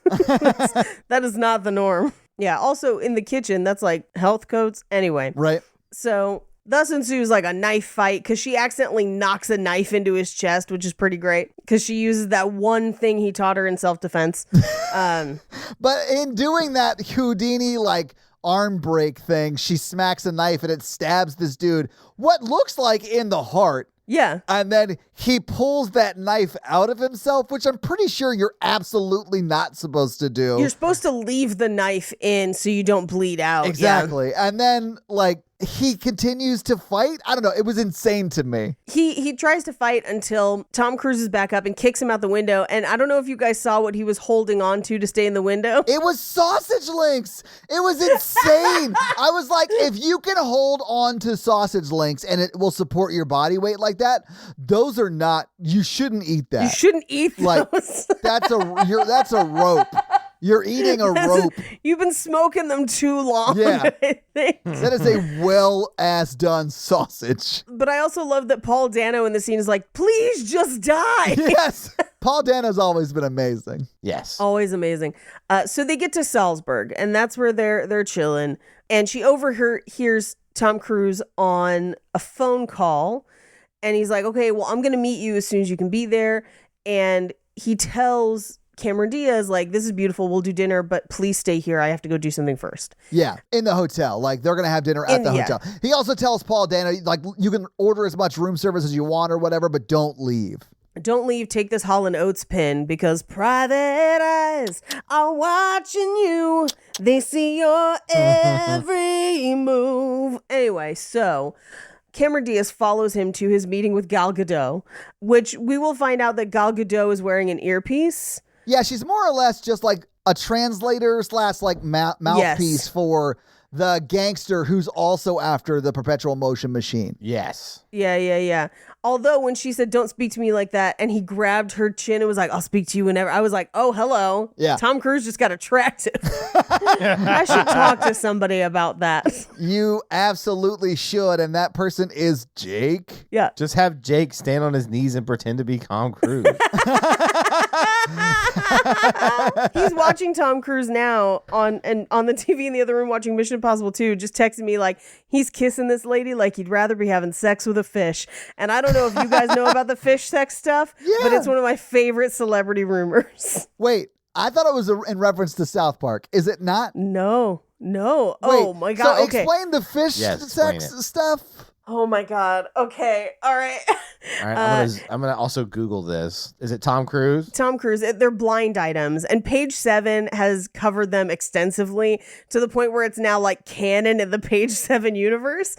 That is not the norm. Yeah. Also in the kitchen, that's like health codes. Anyway. Right. So thus ensues like a knife fight because she accidentally knocks a knife into his chest, which is pretty great because she uses that one thing he taught her in self-defense. But in doing that Houdini arm break thing, she smacks a knife and it stabs this dude what looks like in the heart. Yeah. And then he pulls that knife out of himself, which I'm pretty sure you're absolutely not supposed to do. You're supposed to leave the knife in so you don't bleed out. Exactly. And then he continues to fight. I don't know. It was insane to me. He tries to fight until Tom Cruise is back up and kicks him out the window. And I don't know if you guys saw what he was holding on to stay in the window. It was sausage links. It was insane. I was like, if you can hold on to sausage links and it will support your body weight like that, those are not, you shouldn't eat that. You shouldn't eat those. That's a rope. You're eating a rope. You've been smoking them too long. Yeah. I think. That is a well-ass done sausage. But I also love that Paul Dano in the scene is like, please just die. Yes. Paul Dano's always been amazing. Yes. Always amazing. So they get to Salzburg, and that's where they're chilling. And she overhears Tom Cruise on a phone call, and he's like, okay, well, I'm going to meet you as soon as you can be there. And he tells Cameron Diaz, like, this is beautiful, we'll do dinner, but please stay here. I have to go do something first. Yeah, in the hotel. Like, they're going to have dinner at the hotel. He also tells Paul Dano, like, you can order as much room service as you want or whatever, but don't leave. Don't leave. Take this Hall & Oates pin because private eyes are watching you. They see your every move. Anyway, so Cameron Diaz follows him to his meeting with Gal Gadot, which we will find out that Gal Gadot is wearing an earpiece. Yeah, she's more or less just like a translator / like mouthpiece for the gangster who's also after the perpetual motion machine. Yes. Yeah. Although when she said, don't speak to me like that, and he grabbed her chin and was like, I'll speak to you whenever, I was like, oh, hello. Yeah. Tom Cruise just got attractive. I should talk to somebody about that. You absolutely should, and that person is Jake. Yeah. Just have Jake stand on his knees and pretend to be Tom Cruise. He's watching Tom Cruise now on the TV in the other room watching Mission Impossible 2, just texting me like he's kissing this lady like he'd rather be having sex with a fish. And I don't know if you guys know about the fish sex stuff, but it's one of my favorite celebrity rumors. Wait, I thought it was in reference to South Park. Is it not? No. Wait, Oh my God. So okay. explain the fish sex stuff. Oh my God. Okay. All right. All right, I'm gonna also Google this. Is it Tom Cruise? Tom Cruise, they're blind items, and Page 7 has covered them extensively to the point where it's now like canon in the Page 7 universe.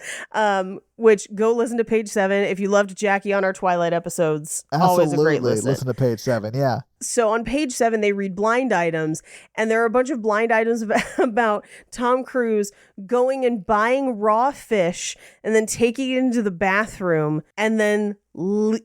Which go listen to Page 7 if you loved Jackie on our Twilight episodes. Absolutely. Always a great listen. To Page 7. Yeah. So on Page 7, they read blind items, and there are a bunch of blind items about Tom Cruise going and buying raw fish and then taking it into the bathroom and then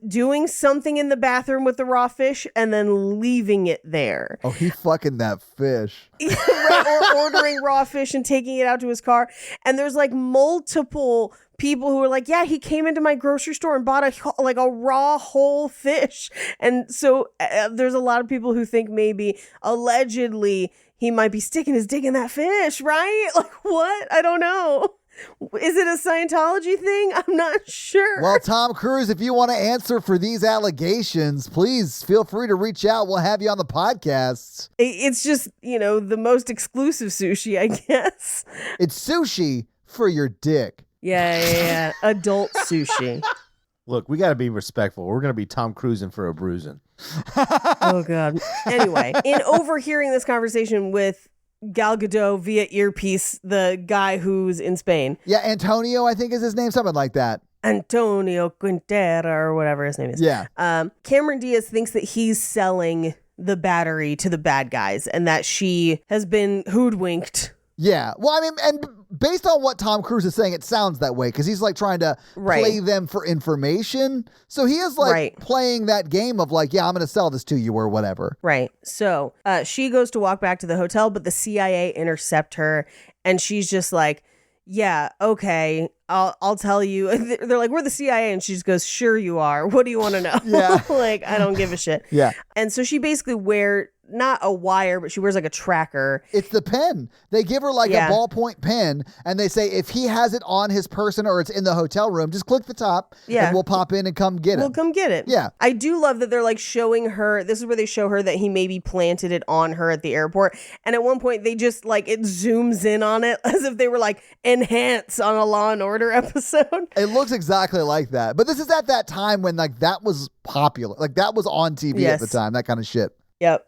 doing something in the bathroom with the raw fish and then leaving it there. Oh, he fucking that fish. Right, or ordering raw fish and taking it out to his car. And there's like multiple people who are like, yeah, he came into my grocery store and bought a raw whole fish. And so there's a lot of people who think maybe allegedly he might be sticking his dick in that fish, right? Like what? I don't know. Is it a Scientology thing? I'm not sure. Well, Tom Cruise, if you want to answer for these allegations, please feel free to reach out. We'll have you on the podcast. It's just, the most exclusive sushi, I guess. It's sushi for your dick. Yeah. Adult sushi. Look, we got to be respectful. We're going to be Tom Cruising for a bruising. Oh, God. Anyway, in overhearing this conversation with Gal Gadot via earpiece, the guy who's in Spain. Yeah, Antonio, I think is his name, something like that. Antonio Quintera or whatever his name is. Yeah. Cameron Diaz thinks that he's selling the battery to the bad guys and that she has been hoodwinked. Yeah. Well, I mean, and based on what Tom Cruise is saying, it sounds that way because he's like trying to play them for information. So he is like playing that game of like, yeah, I'm going to sell this to you or whatever. Right. So she goes to walk back to the hotel, but the CIA intercept her and she's just like, yeah, okay, I'll tell you. They're like, we're the CIA. And she just goes, sure you are. What do you want to know? Yeah. Like, I don't give a shit. Yeah. And so she basically not a wire, but she wears like a tracker. It's the pen. They give her like a ballpoint pen and they say if he has it on his person or it's in the hotel room, just click the top and we'll pop in and come get it. We'll come get it. Yeah. I do love that they're like showing her, this is where they show her that he maybe planted it on her at the airport. And at one point they just like, it zooms in on it as if they were like enhance on a Law and Order episode. It looks exactly like that. But this is at that time when like that was popular. Like that was on TV at the time, that kind of shit. Yep.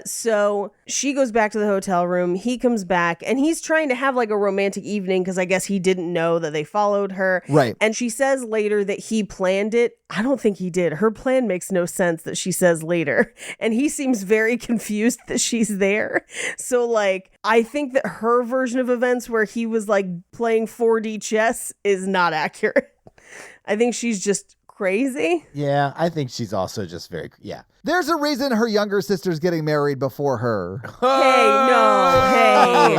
So she goes back to the hotel room. He comes back and he's trying to have like a romantic evening because I guess he didn't know that they followed her. Right. And she says later that he planned it. I don't think he did. Her plan makes no sense that she says later. And he seems very confused that she's there. So like, I think that her version of events where he was like playing 4D chess is not accurate. I think she's just crazy. Yeah, I think she's also just very, yeah. There's a reason her younger sister's getting married before her. Hey,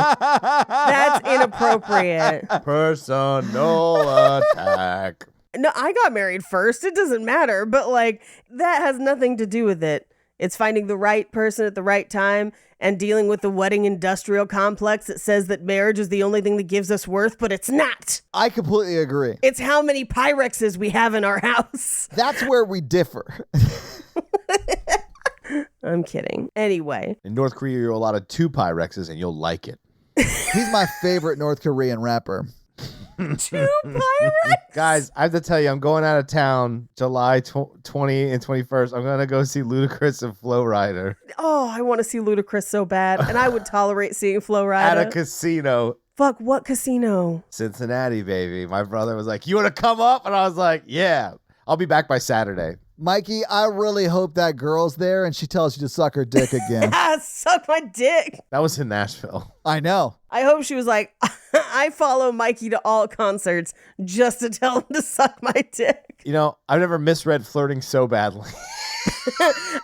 that's inappropriate. Personal attack. No, I got married first. It doesn't matter. But like, that has nothing to do with it. It's finding the right person at the right time and dealing with the wedding industrial complex that says that marriage is the only thing that gives us worth, but it's not. I completely agree. It's how many Pyrexes we have in our house. That's where we differ. I'm kidding. Anyway. In North Korea, you're allotted 2 Pyrexes and you'll like it. He's my favorite North Korean rapper. 2 Pyrex? Guys, I have to tell you, I'm going out of town July 20 and 21st. I'm going to go see Ludacris and Flo Rida Oh, I want to see Ludacris so bad. And I would tolerate seeing Flo Rida. at a casino. Fuck, what casino? Cincinnati, baby. My brother was like, you want to come up? And I was like, yeah. I'll be back by Saturday. Mikey, I really hope that girl's there and she tells you to suck her dick again. Suck my dick. That was in Nashville. I know. I hope she was like, I follow Mikey to all concerts just to tell him to suck my dick. You know, I've never misread flirting so badly.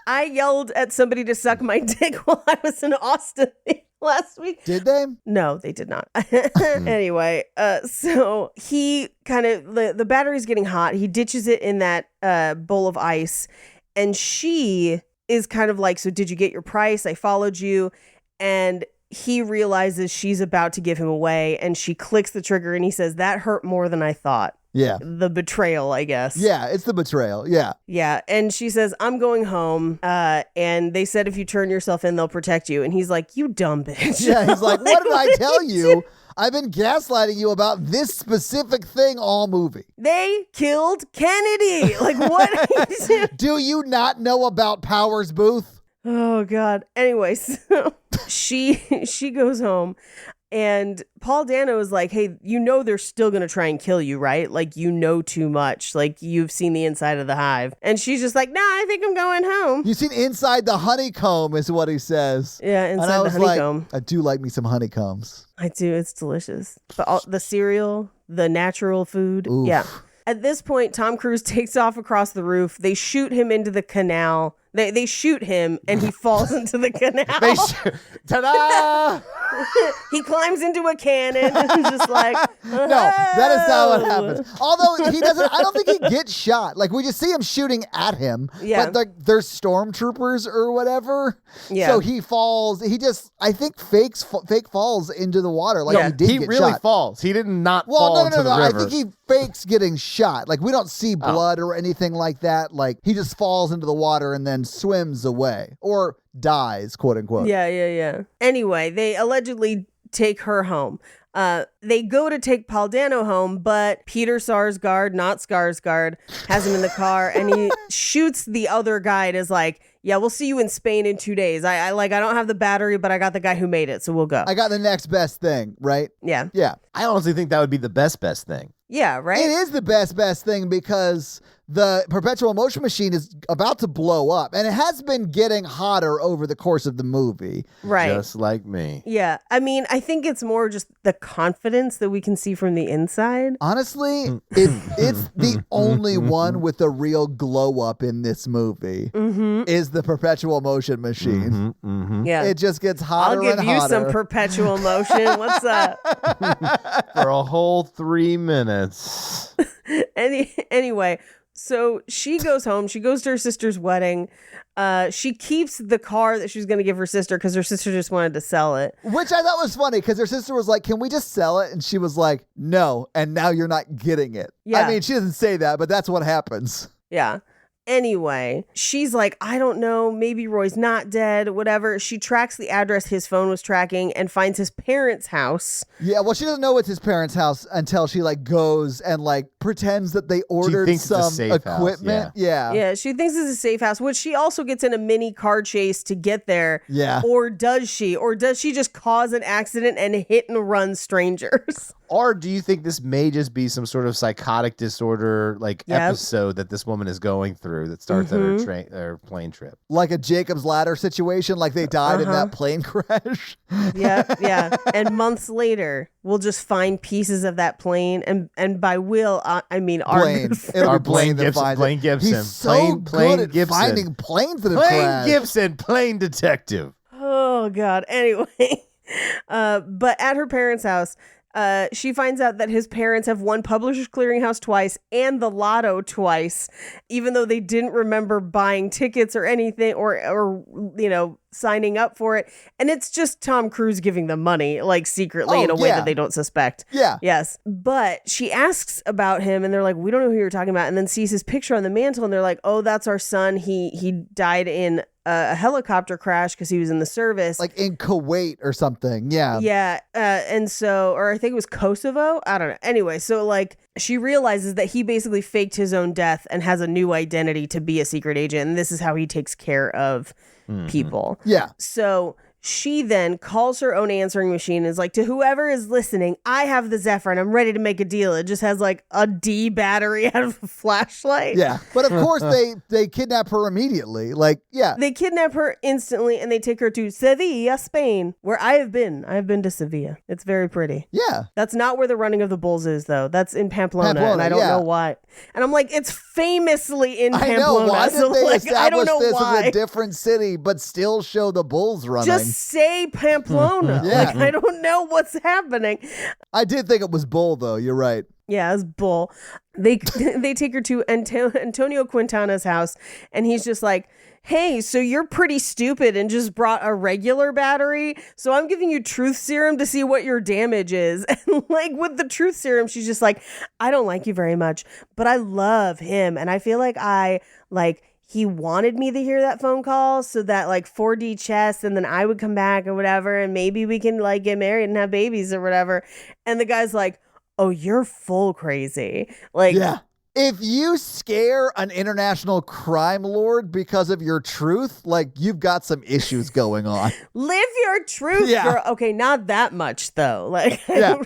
I yelled at somebody to suck my dick while I was in Austin last week. Did they? No, they did not. Anyway, so he kind of, the battery's getting hot. He ditches it in that bowl of ice. And she is kind of like, so did you get your price? I followed you. And he realizes she's about to give him away. And she clicks the trigger and he says, that hurt more than I thought. Yeah. The betrayal, I guess. Yeah, it's the betrayal. Yeah. Yeah. And she says, I'm going home. And they said, if you turn yourself in, they'll protect you. And he's like, you dumb bitch. Yeah, he's like, what did I tell you? I've been gaslighting you about this specific thing all movie. They killed Kennedy. Like, what? Do you not know about Powers Booth? Oh, God. Anyway, so she goes home. And Paul Dano is like, hey, you know they're still going to try and kill you, right? Like, you know too much. Like, you've seen the inside of the hive. And she's just like, nah, I think I'm going home. You seen inside the honeycomb is what he says. Yeah, And I inside the was honeycomb. like, I do like me some honeycombs. I do. It's delicious. But the cereal, the natural food. Oof. Yeah. At this point, Tom Cruise takes off across the roof. They shoot him into the canal. They shoot him and he falls into the canal. Ta-da! He climbs into a cannon and just like, No, that is not what happens. Although he doesn't, I don't think he gets shot. Like we just see him shooting at him. Yeah. But they're stormtroopers or whatever. Yeah. So he falls. He just, I think, fake falls into the water. Like he did He get really shot. falls. He did not Well, fall into no. the I river. think he fakes getting shot. Like we don't see blood or anything like that. Like he just falls into the water and then swims away or dies, quote unquote. Yeah. Anyway, they allegedly take her home. They go to take Paul Dano home, but Peter Sarsgaard, not Skarsgård, has him in the car and he shoots the other guy and is like, yeah, we'll see you in Spain in 2 days. I don't have the battery, but I got the guy who made it, so we'll go. I got the next best thing, right? Yeah. Yeah. I honestly think that would be the best thing. Yeah, right? It is the best thing because the perpetual motion machine is about to blow up and it has been getting hotter over the course of the movie. Right. Just like me. Yeah. I mean, I think it's more just the confidence that we can see from the inside. Honestly, it's the only one with a real glow up in this movie is the perpetual motion machine. Yeah. It just gets hotter I'll give and you hotter. some perpetual motion. What's up? For a whole 3 minutes. Anyway, so she goes home. She goes to her sister's wedding. She keeps the car that she was going to give her sister because her sister just wanted to sell it. Which I thought was funny because her sister was like, can we just sell it? And she was like, no. And now you're not getting it. Yeah. I mean, she doesn't say that, but that's what happens. Yeah. Anyway, she's like, I don't know, maybe Roy's not dead, whatever. She tracks the address his phone was tracking and finds his parents' house. Yeah, well, she doesn't know it's his parents' house until she like goes and like pretends that they ordered thinks it's a some safe house, equipment. Yeah. Yeah, she thinks it's a safe house, which she also gets in a mini car chase to get there. Yeah. Or does she? Or does she just cause an accident and hit and run strangers? Or do you think this may just be some sort of psychotic disorder episode that this woman is going through that starts at her plane trip? Like a Jacob's Ladder situation, like they died in that plane crash. Yeah. And months later, we'll just find pieces of that plane. And by will, I mean, Blaine. It'll Our be Blaine that Gibson. finds Blaine it. Gibson. He's so good at Gibson. finding planes that have Plain crashed. Gibson, plain detective. Oh God. Anyway, but at her parents' house, she finds out that his parents have won Publishers Clearinghouse twice and the Lotto twice, even though they didn't remember buying tickets or anything, or signing up for it. And it's just Tom Cruise giving them money, like secretly in a way that they don't suspect. Yeah. Yes. But she asks about him and they're like, we don't know who you're talking about. And then sees his picture on the mantle and they're like, oh, that's our son. He died in a helicopter crash because he was in the service. Like in Kuwait or something. Yeah. Yeah. And so, or I think it was Kosovo. I don't know. Anyway, so like she realizes that he basically faked his own death and has a new identity to be a secret agent. And this is how he takes care of people. Yeah. So she then calls her own answering machine and is like, to whoever is listening, I have the Zephyr and I'm ready to make a deal. It just has like a D battery out of a flashlight. Yeah. But of course they kidnap her immediately. Like, yeah. They kidnap her instantly and they take her to Sevilla, Spain, where I have been. I have been to Sevilla. It's very pretty. Yeah. That's not where the running of the bulls is, though. That's in Pamplona, and I don't know why. And I'm like, it's famously in Pamplona. I know. Why did they I establish don't know this why. as a different city, but still show the bulls running? Just say Pamplona. Yeah. Like, I don't know what's happening. I did think it was bull, though. You're right. Yeah, it's bull. They take her to Antonio Quintana's house, and he's just like, hey, so you're pretty stupid and just brought a regular battery, so I'm giving you truth serum to see what your damage is. And like with the truth serum, she's just like, I don't like you very much, but I love him, and I feel like he wanted me to hear that phone call so that like 4D chess, and then I would come back or whatever, and maybe we can like get married and have babies or whatever. And the guy's like, oh, you're full crazy. Like, yeah. If you scare an international crime lord because of your truth, like you've got some issues going on. live your truth, girl. Okay, not that much though. Like, Yeah.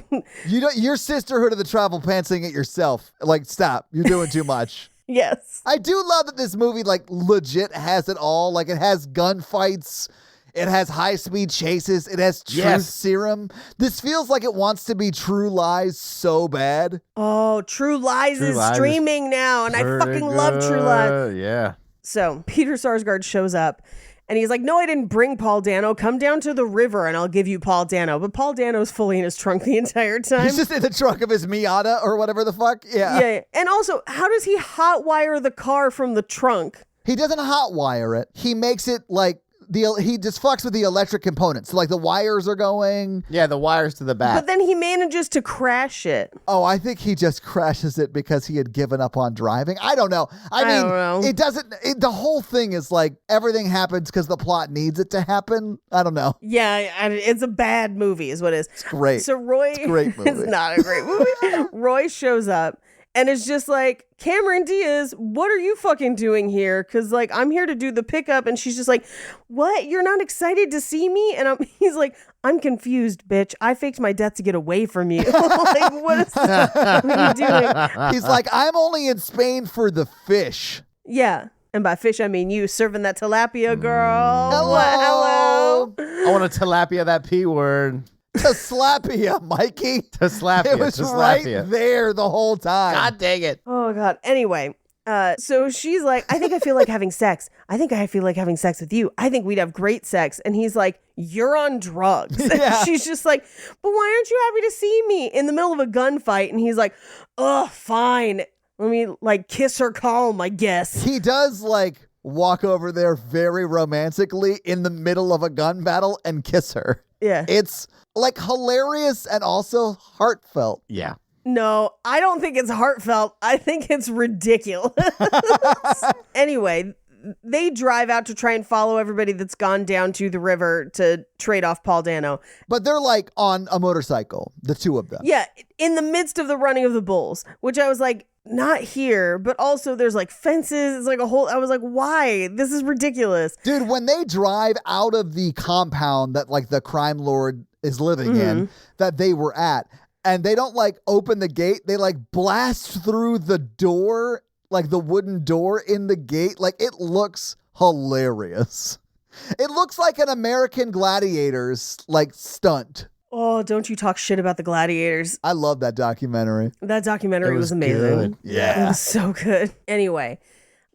Your sisterhood of the travel pantsing it yourself. Like, stop. You're doing too much. Yes. I do love that this movie, like, legit has it all. Like, it has gunfights. It has high-speed chases. It has truth serum. This feels like it wants to be True Lies so bad. Oh, True Lies is Lies streaming now, and I fucking love True Lies. Yeah. So Peter Sarsgaard shows up, and he's like, no, I didn't bring Paul Dano. Come down to the river, and I'll give you Paul Dano. But Paul Dano's fully in his trunk the entire time. He's just in the trunk of his Miata or whatever the fuck. Yeah. Yeah. And also, how does he hotwire the car from the trunk? He doesn't hotwire it. He makes it like... he just fucks with the electric components. So like the wires are going. Yeah, the wires to the back. But then he manages to crash it. Oh, I think he just crashes it because he had given up on driving. I don't know. I mean, don't know. it doesn't. The whole thing is like everything happens because the plot needs it to happen. I don't know. Yeah, it's a bad movie is what it is. It's great. So Roy... It's a great movie. It's not a great movie. Roy shows up. And it's just like, Cameron Diaz, what are you fucking doing here? Because, like, I'm here to do the pickup. And she's just like, what? You're not excited to see me? And he's like, I'm confused, bitch. I faked my death to get away from you. Like, what are you doing? He's like, I'm only in Spain for the fish. Yeah. And by fish, I mean you serving that tilapia, girl. Hello. I want to tilapia that P word. To slap you, Mikey. To slap you. It was right there the whole time. God dang it. Oh, God. Anyway, so she's like, I think I feel like having sex. I think I feel like having sex with you. I think we'd have great sex. And he's like, you're on drugs. Yeah. And she's just like, but why aren't you happy to see me in the middle of a gunfight? And he's like, oh, fine. Let me like kiss her calm, I guess. He does like walk over there very romantically in the middle of a gun battle and kiss her. Yeah. It's like hilarious and also heartfelt. Yeah. No, I don't think it's heartfelt. I think it's ridiculous. Anyway, they drive out to try and follow everybody that's gone down to the river to trade off Paul Dano. But they're like on a motorcycle, the two of them. Yeah, in the midst of the running of the bulls, which I was like, not here, but also there's like fences. It's like a whole, I was like, why? This is ridiculous. Dude, when they drive out of the compound that like the crime lord is living in, that they were at, and they don't like open the gate, they like blast through the door, like the wooden door in the gate. Like it looks hilarious. It looks like an American Gladiators like stunt. Oh, don't you talk shit about the gladiators. I love that documentary. That documentary It was amazing. good. It Yeah. was so good. Anyway,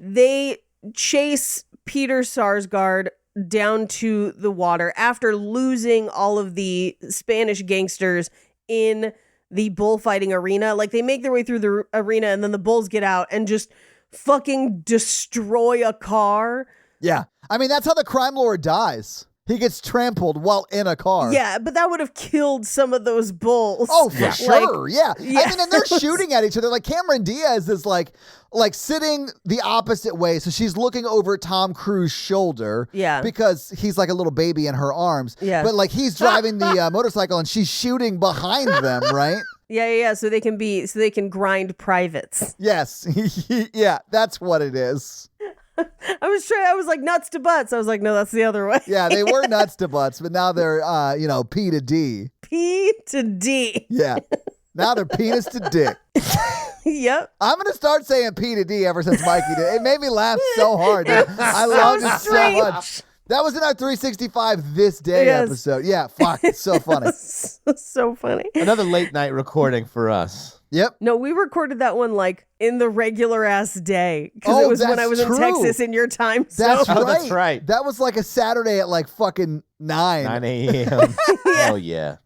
they chase Peter Sarsgaard down to the water after losing all of the Spanish gangsters in the bullfighting arena. Like, they make their way through the arena and then the bulls get out and just fucking destroy a car. Yeah. I mean, that's how the crime lord dies. He gets trampled while in a car. Yeah, but that would have killed some of those bulls. Oh, for Yeah. sure. Yeah. I yeah. mean, and they're shooting at each other. Like Cameron Diaz is like sitting the opposite way. So she's looking over Tom Cruise's shoulder. Yeah. Because he's like a little baby in her arms. Yeah. But like he's driving the motorcycle and she's shooting behind them, right? Yeah. So they can grind privates. Yes. Yeah, that's what it is. I was like nuts to butts. I was like, no, that's the other way. Yeah, they were nuts to butts, but now they're P to D. P to D. Yeah. Now they're penis to dick. Yep. I'm going to start saying P to D ever since Mikey did. It made me laugh so hard. Dude. I loved it so strange. much. That was in our 365 This Day Yes. episode. Yeah, fuck. It's so funny. So funny. Another late night recording for us. Yep. No, we recorded that one like in the regular ass day because Oh, it was when that's I was true. in Texas in your time zone. That's right. Oh, that's right. That was like a Saturday at like fucking 9. 9 a.m. Hell yeah.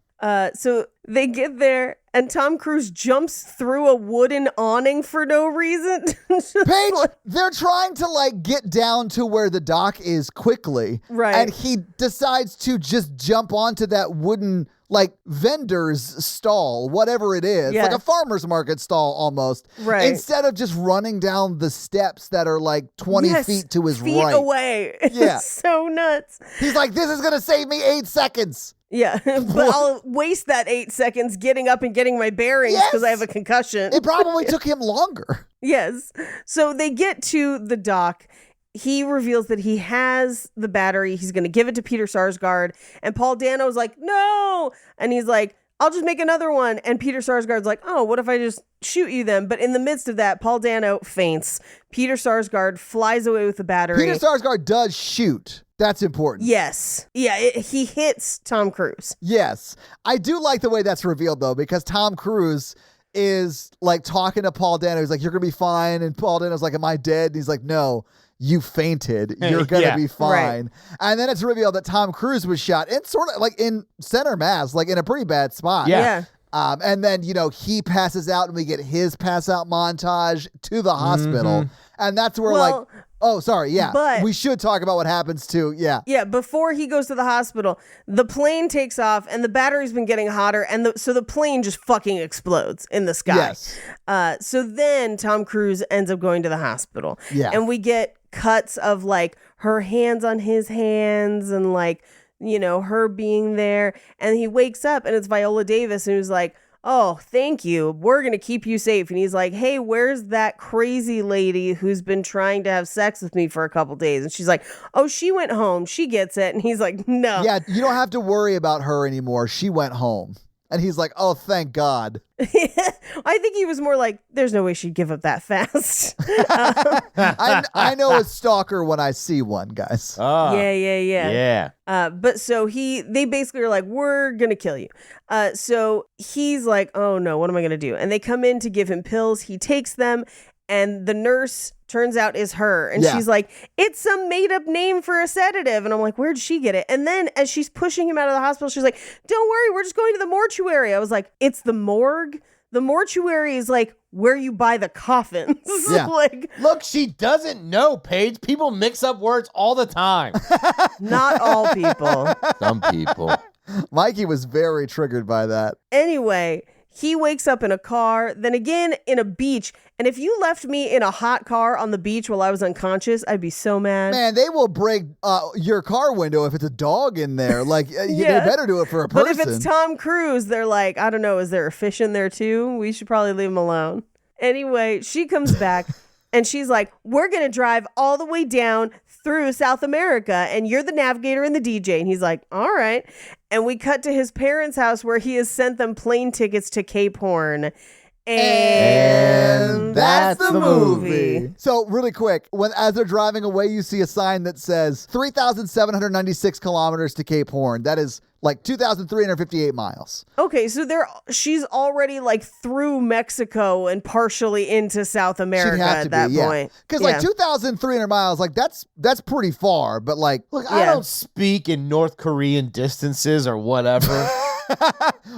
So they get there and Tom Cruise jumps through a wooden awning for no reason. Just Paige, like- they're trying to like get down to where the dock is quickly. Right. And he decides to just jump onto that wooden like vendor's stall, whatever it is, Yeah. like a farmer's market stall almost. Right. Instead of just running down the steps that are like 20 Yes, feet to his feet right. away. Yeah. It's so nuts. He's like, this is going to save me 8 seconds. Yeah, but I'll waste that 8 seconds getting up and getting my bearings because I Yes. have a concussion. It probably took him longer. Yes. So they get to the dock. He reveals that he has the battery. He's going to give it to Peter Sarsgaard. And Paul Dano's like, no. And he's like, I'll just make another one. And Peter Sarsgaard's like, oh, what if I just shoot you then? But in the midst of that, Paul Dano faints. Peter Sarsgaard flies away with the battery. Peter Sarsgaard does shoot. That's important. Yes. Yeah, he hits Tom Cruise. Yes. I do like the way that's revealed, though, because Tom Cruise is like talking to Paul Dano. He's like, you're going to be fine. And Paul Dano's like, am I dead? And he's like, no, you fainted. You're going to Yeah. be fine. And then it's revealed that Tom Cruise was shot in sort of like in center mass, like in a pretty bad spot. Yeah. And then, he passes out and we get his pass out montage to the hospital. And that's where Well, oh, sorry. Yeah. but- we should talk about what happens to, yeah. Yeah, before he goes to the hospital, the plane takes off and the battery's been getting hotter. And so the plane just fucking explodes in the sky. Yes. So then Tom Cruise ends up going to the hospital. Yeah. And we get cuts of like her hands on his hands and like, her being there. And he wakes up and it's Viola Davis and who's like, oh, thank you. We're going to keep you safe. And he's like, hey, where's that crazy lady who's been trying to have sex with me for a couple days? And she's like, oh, she went home. She gets it. And he's like, no. Yeah, you don't have to worry about her anymore. She went home. And he's like, oh, thank God. I think he was more like, there's no way she'd give up that fast. I know a stalker when I see one, guys. Oh, Yeah. Yeah. But so they basically are like, we're going to kill you. So he's like, oh no, what am I going to do? And they come in to give him pills. He takes them and the nurse turns out is her. And Yeah. she's like, it's some made up name for a sedative. And I'm like, where'd she get it? And then as she's pushing him out of the hospital, she's like, don't worry, we're just going to the mortuary. I was like, it's the morgue? The mortuary is like where you buy the coffins. Yeah. Like, Look, she doesn't know, Paige. People mix up words all the time. not all people. Some people. Mikey was very triggered by that. Anyway, he wakes up in a car, then again in a beach. And if you left me in a hot car on the beach while I was unconscious, I'd be so mad. Man, they will break your car window if it's a dog in there. Like, Yeah. they better do it for a But person. if it's Tom Cruise, they're like, I don't know, is there a fish in there too? We should probably leave him alone. Anyway, she comes back and she's like, we're going to drive all the way down through South America and you're the navigator and the DJ. And he's like, all right. And we cut to his parents' house where he has sent them plane tickets to Cape Horn. And that's the movie. So really quick, as they're driving away, you see a sign that says 3,796 kilometers to Cape Horn. That is like 2,358 miles. Okay, so she's already like through Mexico and partially into South America She'd have to at that be, yeah. point. Because like 2,300 miles, like that's pretty far. But like, Look, I don't speak in North Korean distances or whatever.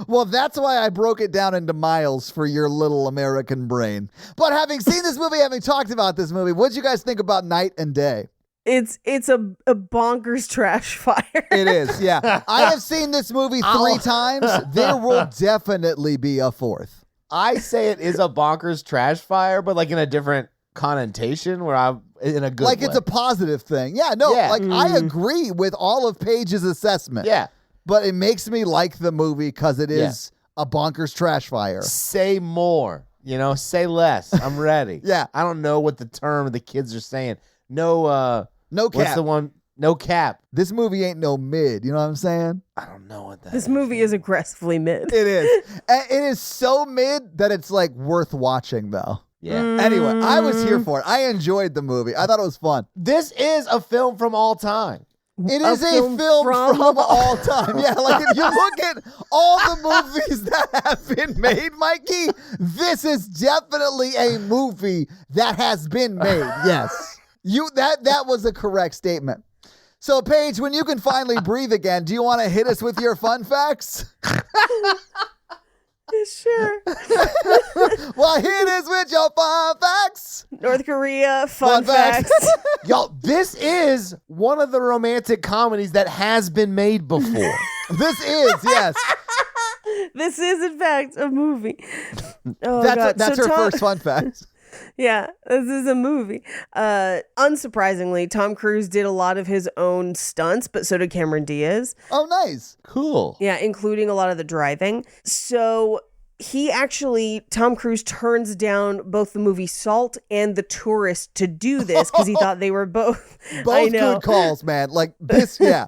well, that's why I broke it down into miles for your little American brain. But having seen this movie, having talked about this movie, what did you guys think about Night and Day? It's a bonkers trash fire. It is, yeah. I have seen this movie 3 times. There will definitely be a 4th. I say it is a bonkers trash fire, but like in a different connotation where I'm in a good like way. it's a positive thing. Yeah, no, Yeah. like I agree with all of Paige's assessment. Yeah. But it makes me like the movie because it is a bonkers trash fire. Say more, say less. I'm ready. Yeah. I don't know what the term the kids are saying. No cap. What's the one? No cap. This movie ain't no mid. You know what I'm saying? I don't know what that This is. movie is aggressively mid. It is. It is so mid that it's like worth watching though. Yeah. Anyway, I was here for it. I enjoyed the movie. I thought it was fun. This is a film from all time. It is a film from all time. Yeah, like if you look at all the movies that have been made, Mikey, this is definitely a movie that has been made. Yes. That was a correct statement. So, Paige, when you can finally breathe again, do you want to hit us with your fun facts? Sure. Well, hit us with your fun facts. North Korea, fun Fun facts. facts. Y'all, this is one of the romantic comedies that has been made before. This is, yes. This is, in fact, a movie. Oh, That's God. her first fun fact. Yeah, this is a movie. Unsurprisingly, Tom Cruise did a lot of his own stunts, but so did Cameron Diaz. Oh, nice. Cool. Yeah, including a lot of the driving. So Tom Cruise turns down both the movie Salt and The Tourist to do this because he thought they were both. Both good calls, man. Like this, yeah.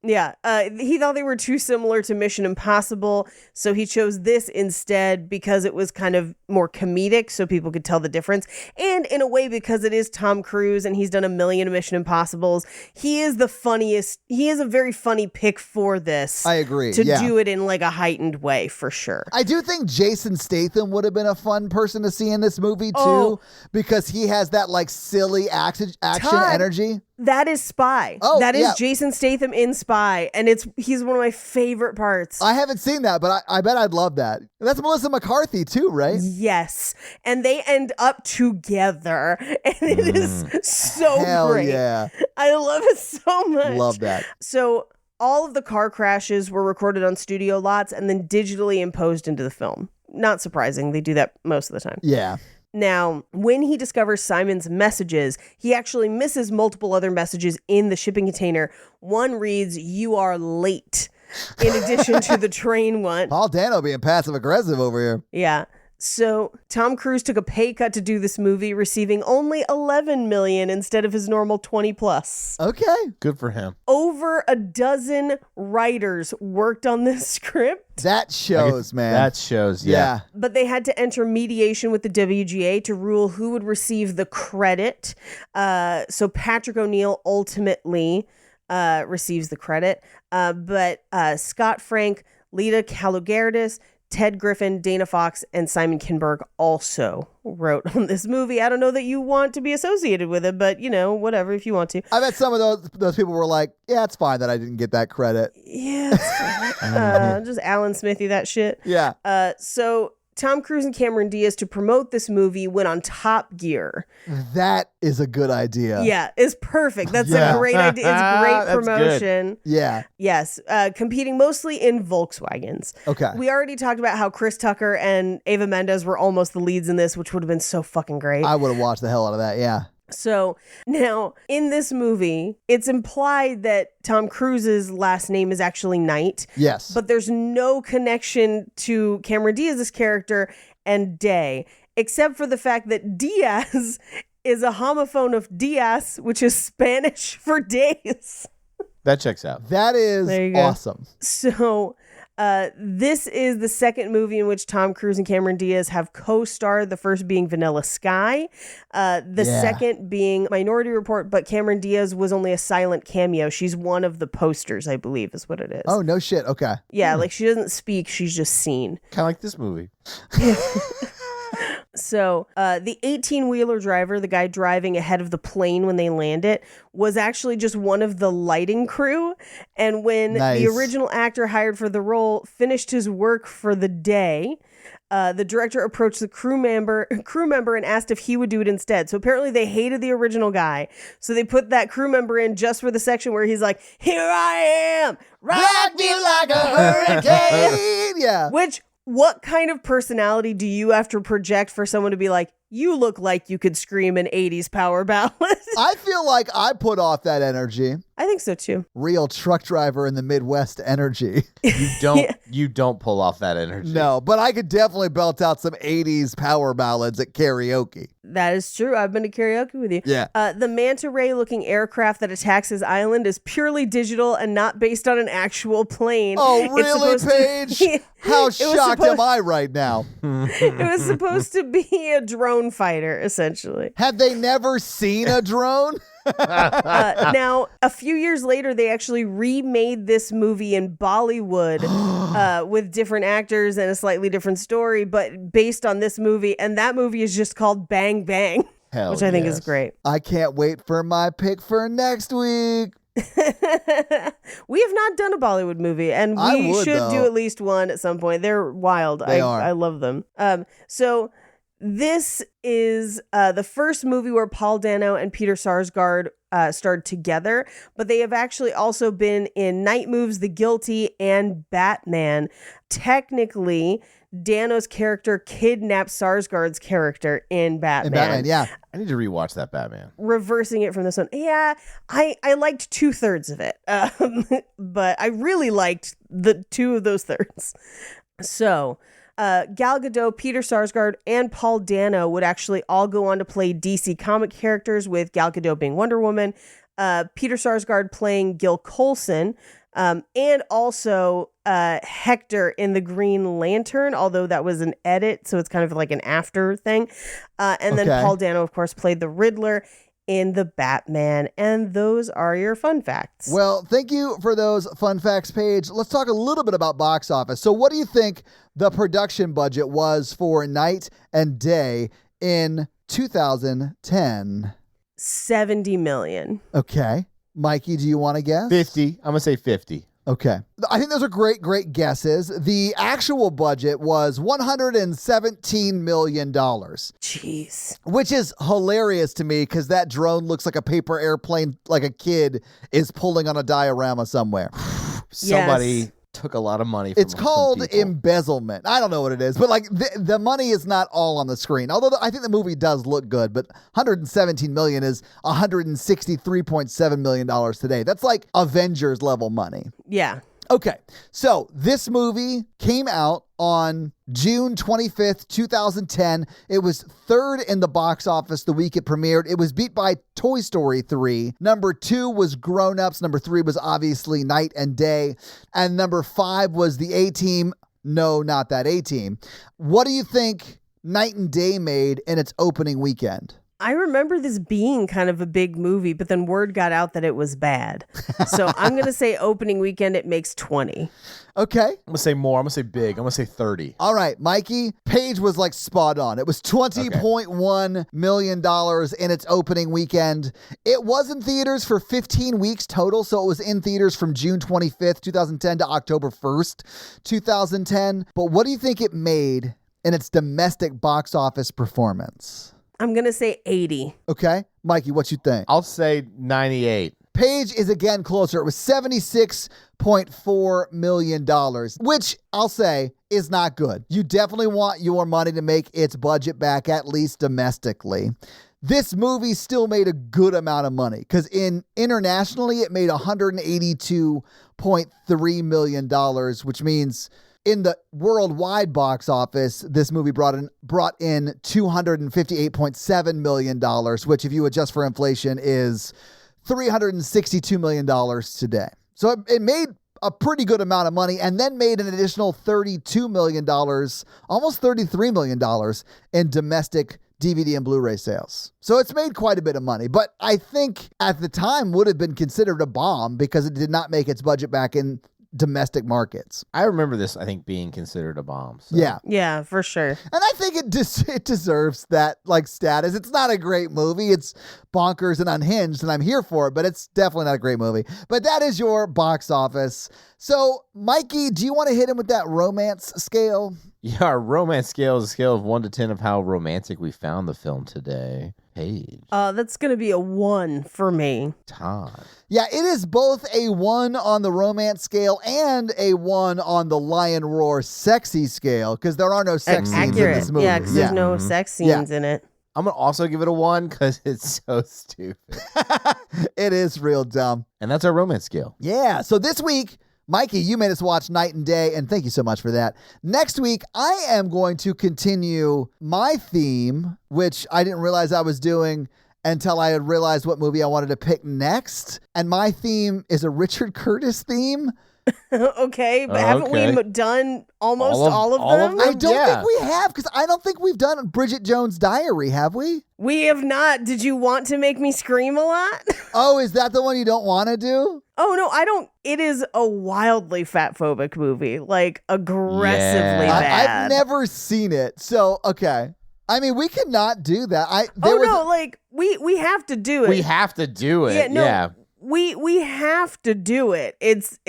Yeah, he thought they were too similar to Mission Impossible, so he chose this instead because it was kind of more comedic, so people could tell the difference. And in a way, because it is Tom Cruise and he's done a million Mission Impossibles, he is the funniest. He is a very funny pick for this. I agree. To yeah. do it in like a heightened way, for sure. I do think Jason Statham would have been a fun person to see in this movie too, because he has that like silly action Todd, energy. That is Spy. Oh, that is yeah. Jason Statham in Spy, and he's one of my favorite parts. I haven't seen that, but I bet I'd love that. And that's Melissa McCarthy too, right? Yes, and they end up together, and it is so Hell great. yeah. I love it so much. Love that. So all of the car crashes were recorded on studio lots and then digitally imposed into the film. Not surprising. They do that most of the time. Yeah. Now, when he discovers Simon's messages, he actually misses multiple other messages in the shipping container. One reads, "You are late," in addition to the train one. Paul Dano being passive aggressive over here. Yeah. So Tom Cruise took a pay cut to do this movie, receiving only $11 million instead of his normal 20 plus. Okay. Good for him. Over a dozen writers worked on this script. That shows, man. That shows, yeah. But they had to enter mediation with the WGA to rule who would receive the credit. So Patrick O'Neill ultimately receives the credit. But Scott Frank, Lita Kalogerdis, Ted Griffin, Dana Fox, and Simon Kinberg also wrote on this movie. I don't know that you want to be associated with it, but, whatever, if you want to. I bet some of those people were like, yeah, it's fine that I didn't get that credit. Yeah, it's fine. Just Alan Smithy, that shit. Yeah. So Tom Cruise and Cameron Diaz, to promote this movie, went on Top Gear. That is a good idea. Yeah, it's perfect. That's Yeah. a great idea. It's great That's promotion. Yeah. Yes, competing mostly in Volkswagens. Okay. We already talked about how Chris Tucker and Eva Mendes were almost the leads in this, which would have been so fucking great. I would have watched the hell out of that. Yeah. So now in this movie, it's implied that Tom Cruise's last name is actually Knight. Yes. But there's no connection to Cameron Diaz's character and Day, except for the fact that Diaz is a homophone of Diaz, which is Spanish for days. That checks out. That is There you go. awesome. So This is the second movie in which Tom Cruise and Cameron Diaz have co-starred, the first being Vanilla Sky, the second being Minority Report, but Cameron Diaz was only a silent cameo. She's one of the posters, I believe, is what it is. Oh, no shit. Okay. Yeah, like she doesn't speak, she's just seen. Kind of like this movie. So the 18-wheeler driver, the guy driving ahead of the plane when they land it, was actually just one of the lighting crew. And when the original actor hired for the role finished his work for the day, the director approached the crew member and asked if he would do it instead. So apparently they hated the original guy. So they put that crew member in just for the section where he's like, "Here I am, rock me like a hurricane." Yeah. Which, what kind of personality do you have to project for someone to be like, you look like you could scream an 80s power ballad? I feel like I put off that energy. I think so too. Real truck driver in the Midwest energy. You don't pull off that energy. No, but I could definitely belt out some 80s power ballads at karaoke. That is true. I've been to karaoke with you. Yeah. The manta ray looking aircraft that attacks his island is purely digital and not based on an actual plane. Oh, really, Paige? How shocked am I right now? It was supposed to be a drone fighter, essentially. Have they never seen a drone? Now, a few years later, they actually remade this movie in Bollywood with different actors and a slightly different story, but based on this movie. And that movie is just called Bang Bang, which I think is great. I can't wait for my pick for next week. We have not done a Bollywood movie, and we should do at least one at some point. They're wild. I love them. So this is the first movie where Paul Dano and Peter Sarsgaard starred together, but they have actually also been in Night Moves, The Guilty, and Batman. Technically, Dano's character kidnapped Sarsgaard's character in Batman. Batman, yeah. I need to rewatch that Batman. Reversing it from this one. Yeah, I liked 2/3 of it, but I really liked the 2 of those thirds. So Gal Gadot, Peter Sarsgaard, and Paul Dano would actually all go on to play DC comic characters, with Gal Gadot being Wonder Woman, Peter Sarsgaard playing Gil Coulson, and also Hector in the Green Lantern, although that was an edit, so it's kind of like an after thing. And then Paul Dano, of course, played the Riddler in the Batman. And those are your fun facts. Well, thank you for those fun facts, Paige. Let's talk a little bit about box office. So what do you think the production budget was for Night and Day in 2010? $70 million. Okay. Mikey, do you want to guess? 50. I'm going to say 50. Okay. I think those are great guesses. The actual budget was $117 million. Jeez. Which is hilarious to me because that drone looks like a paper airplane, like a kid is pulling on a diorama somewhere. Somebody took a lot of money from It's called some people. Embezzlement. I don't know what it is, but like the money is not all on the screen. Although I think the movie does look good, but $117 million is $163.7 million today. That's like Avengers level money. Yeah. Okay, so this movie came out on June 25th, 2010. It was third in the box office the week it premiered. It was beat by Toy Story 3. Number 2 was Grown Ups. Number 3 was obviously Night and Day. And number 5 was The A-Team. No, not that A-Team. What do you think Night and Day made in its opening weekend? I remember this being kind of a big movie, but then word got out that it was bad. So I'm going to say opening weekend, it makes 20. Okay. I'm going to say more. I'm going to say big. I'm going to say 30. All right, Mikey. Paige was like spot on. It was $20.1 million in its opening weekend. It was in theaters for 15 weeks total, so it was in theaters from June 25th, 2010 to October 1st, 2010. But what do you think it made in its domestic box office performance? I'm going to say 80. Okay. Mikey, what you think? I'll say 98. Paige is again closer. It was $76.4 million, which I'll say is not good. You definitely want your money to make its budget back, at least domestically. This movie still made a good amount of money because internationally it made $182.3 million, which means in the worldwide box office, this movie brought in $258.7 million, which if you adjust for inflation is $362 million today. So it made a pretty good amount of money and then made an additional $32 million, almost $33 million in domestic DVD and Blu-ray sales. So it's made quite a bit of money, but I think at the time would have been considered a bomb because it did not make its budget back in domestic markets. I remember this, I think, being considered a bomb. So. Yeah. Yeah, for sure. And I think it deserves that like status. It's not a great movie. It's bonkers and unhinged, and I'm here for it, but it's definitely not a great movie. But that is your box office. So, Mikey, do you want to hit him with that romance scale? Yeah, our romance scale is a scale of 1 to 10 of how romantic we found the film today. Paige. That's going to be a 1 for me. Todd. Yeah, it is both a 1 on the romance scale and a 1 on the lion roar sexy scale, because there are no sex scenes in this movie. Yeah, because there's no sex scenes in it. I'm going to also give it a 1 because it's so stupid. It is real dumb. And that's our romance scale. Yeah, so this week, Mikey, you made us watch Night and Day, and thank you so much for that. Next week, I am going to continue my theme, which I didn't realize I was doing until I had realized what movie I wanted to pick next. And my theme is a Richard Curtis theme. Okay, but haven't we done almost all of them? I don't think we have, because I don't think we've done Bridget Jones' Diary, have we? We have not. Did you want to make me scream a lot? Oh, is that the one you don't want to do? Oh, no, I don't. It is a wildly fat-phobic movie, like aggressively bad. I've never seen it, so, okay. I mean, we could not do that. We have to do it. We have to do it. Yeah. We have to do it. It's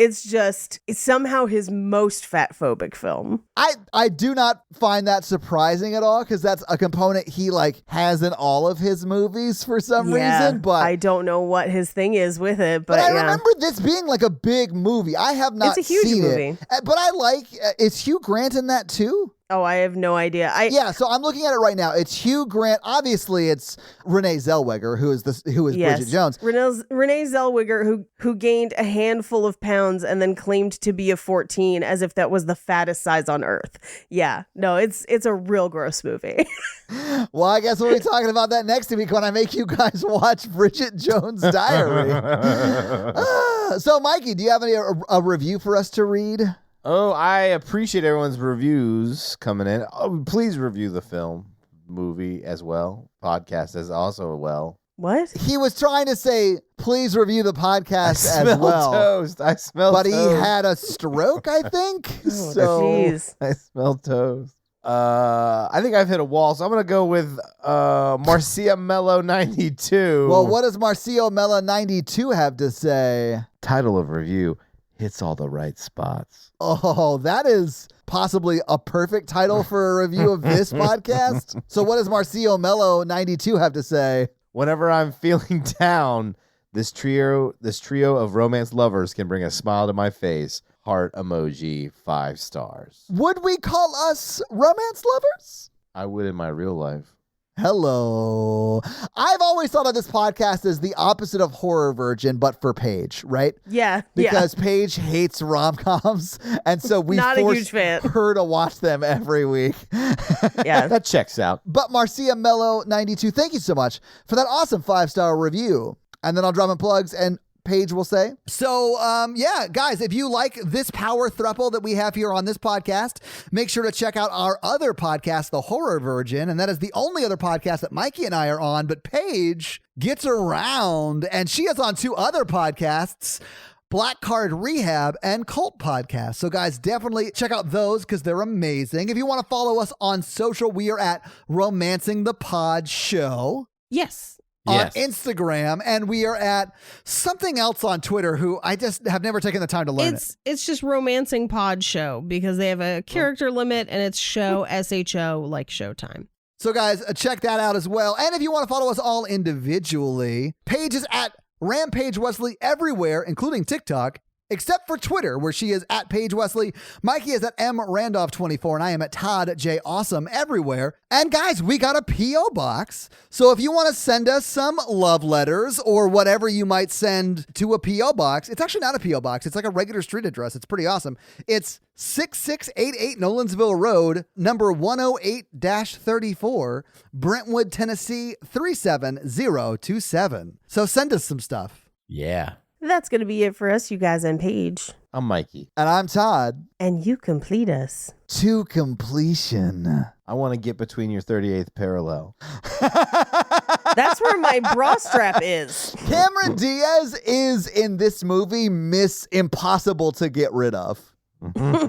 somehow his most fat-phobic film. I do not find that surprising at all, because that's a component he has in all of his movies for some reason. But I don't know what his thing is with it. But I remember this being like a big movie. I have not It's a huge seen movie. it. But I is Hugh Grant in that too? Oh, I have no idea. So I'm looking at it right now. It's Hugh Grant. Obviously, it's Renee Zellweger, who is Bridget Jones. Renee Zellweger, who gained a handful of pounds and then claimed to be a 14 as if that was the fattest size on earth. Yeah, no, it's a real gross movie. Well, I guess we'll be talking about that next week when I make you guys watch Bridget Jones' Diary. So, Mikey, do you have a review for us to read? Oh, I appreciate everyone's reviews coming in. Oh, please review the movie as well. Podcast as also well. What? He was trying to say, please review the podcast as well. Toast. I smell toast. But he had a stroke, I think. Jeez. I smell toast. I think I've hit a wall, so I'm going to go with Marcia Mello 92. Well, what does Marcia Mello 92 have to say? Title of review, hits all the right spots. Oh, that is possibly a perfect title for a review of this podcast. So what does Marcia Mello 92 have to say? Whenever I'm feeling down, this trio of romance lovers can bring a smile to my face. Heart emoji, 5 stars. Would we call us romance lovers? I would in my real life. Hello. I've always thought of this podcast as the opposite of Horror Virgin, but for Paige, right? Yeah. Because Paige hates rom-coms, and so we force her to watch them every week. Yeah. That checks out. But Marcia Mello 92, thank you so much for that awesome 5-star review. And then I'll drop in plugs and Paige will say. So, guys, if you like this power throuple that we have here on this podcast, make sure to check out our other podcast, The Horror Virgin. And that is the only other podcast that Mikey and I are on. But Paige gets around, and she is on 2 other podcasts, Black Card Rehab and Cult Podcast. So, guys, definitely check out those because they're amazing. If you want to follow us on social, we are at Romancing the Pod Show. Yes. On Instagram, and we are at something else on Twitter who I just have never taken the time to learn It's just Romancing Pod Show because they have a character limit and it's show SHO like Showtime. So guys, check that out as well. And if you want to follow us all individually, Paige is at Rampage Wesley everywhere, including TikTok, except for Twitter, where she is at Paige Wesley. Mikey is at MRandolph24, and I am at Todd J. Awesome everywhere. And guys, we got a P.O. box. So if you want to send us some love letters or whatever you might send to a P.O. box, it's actually not a P.O. box. It's like a regular street address. It's pretty awesome. It's 6688 Nolensville Road, number 108-34, Brentwood, Tennessee, 37027. So send us some stuff. Yeah. That's going to be it for us, you guys, and Paige. I'm Mikey. And I'm Todd. And you complete us. To completion. I want to get between your 38th parallel. That's where my bra strap is. Cameron Diaz is in this movie Miss Impossible to get rid of. Bye.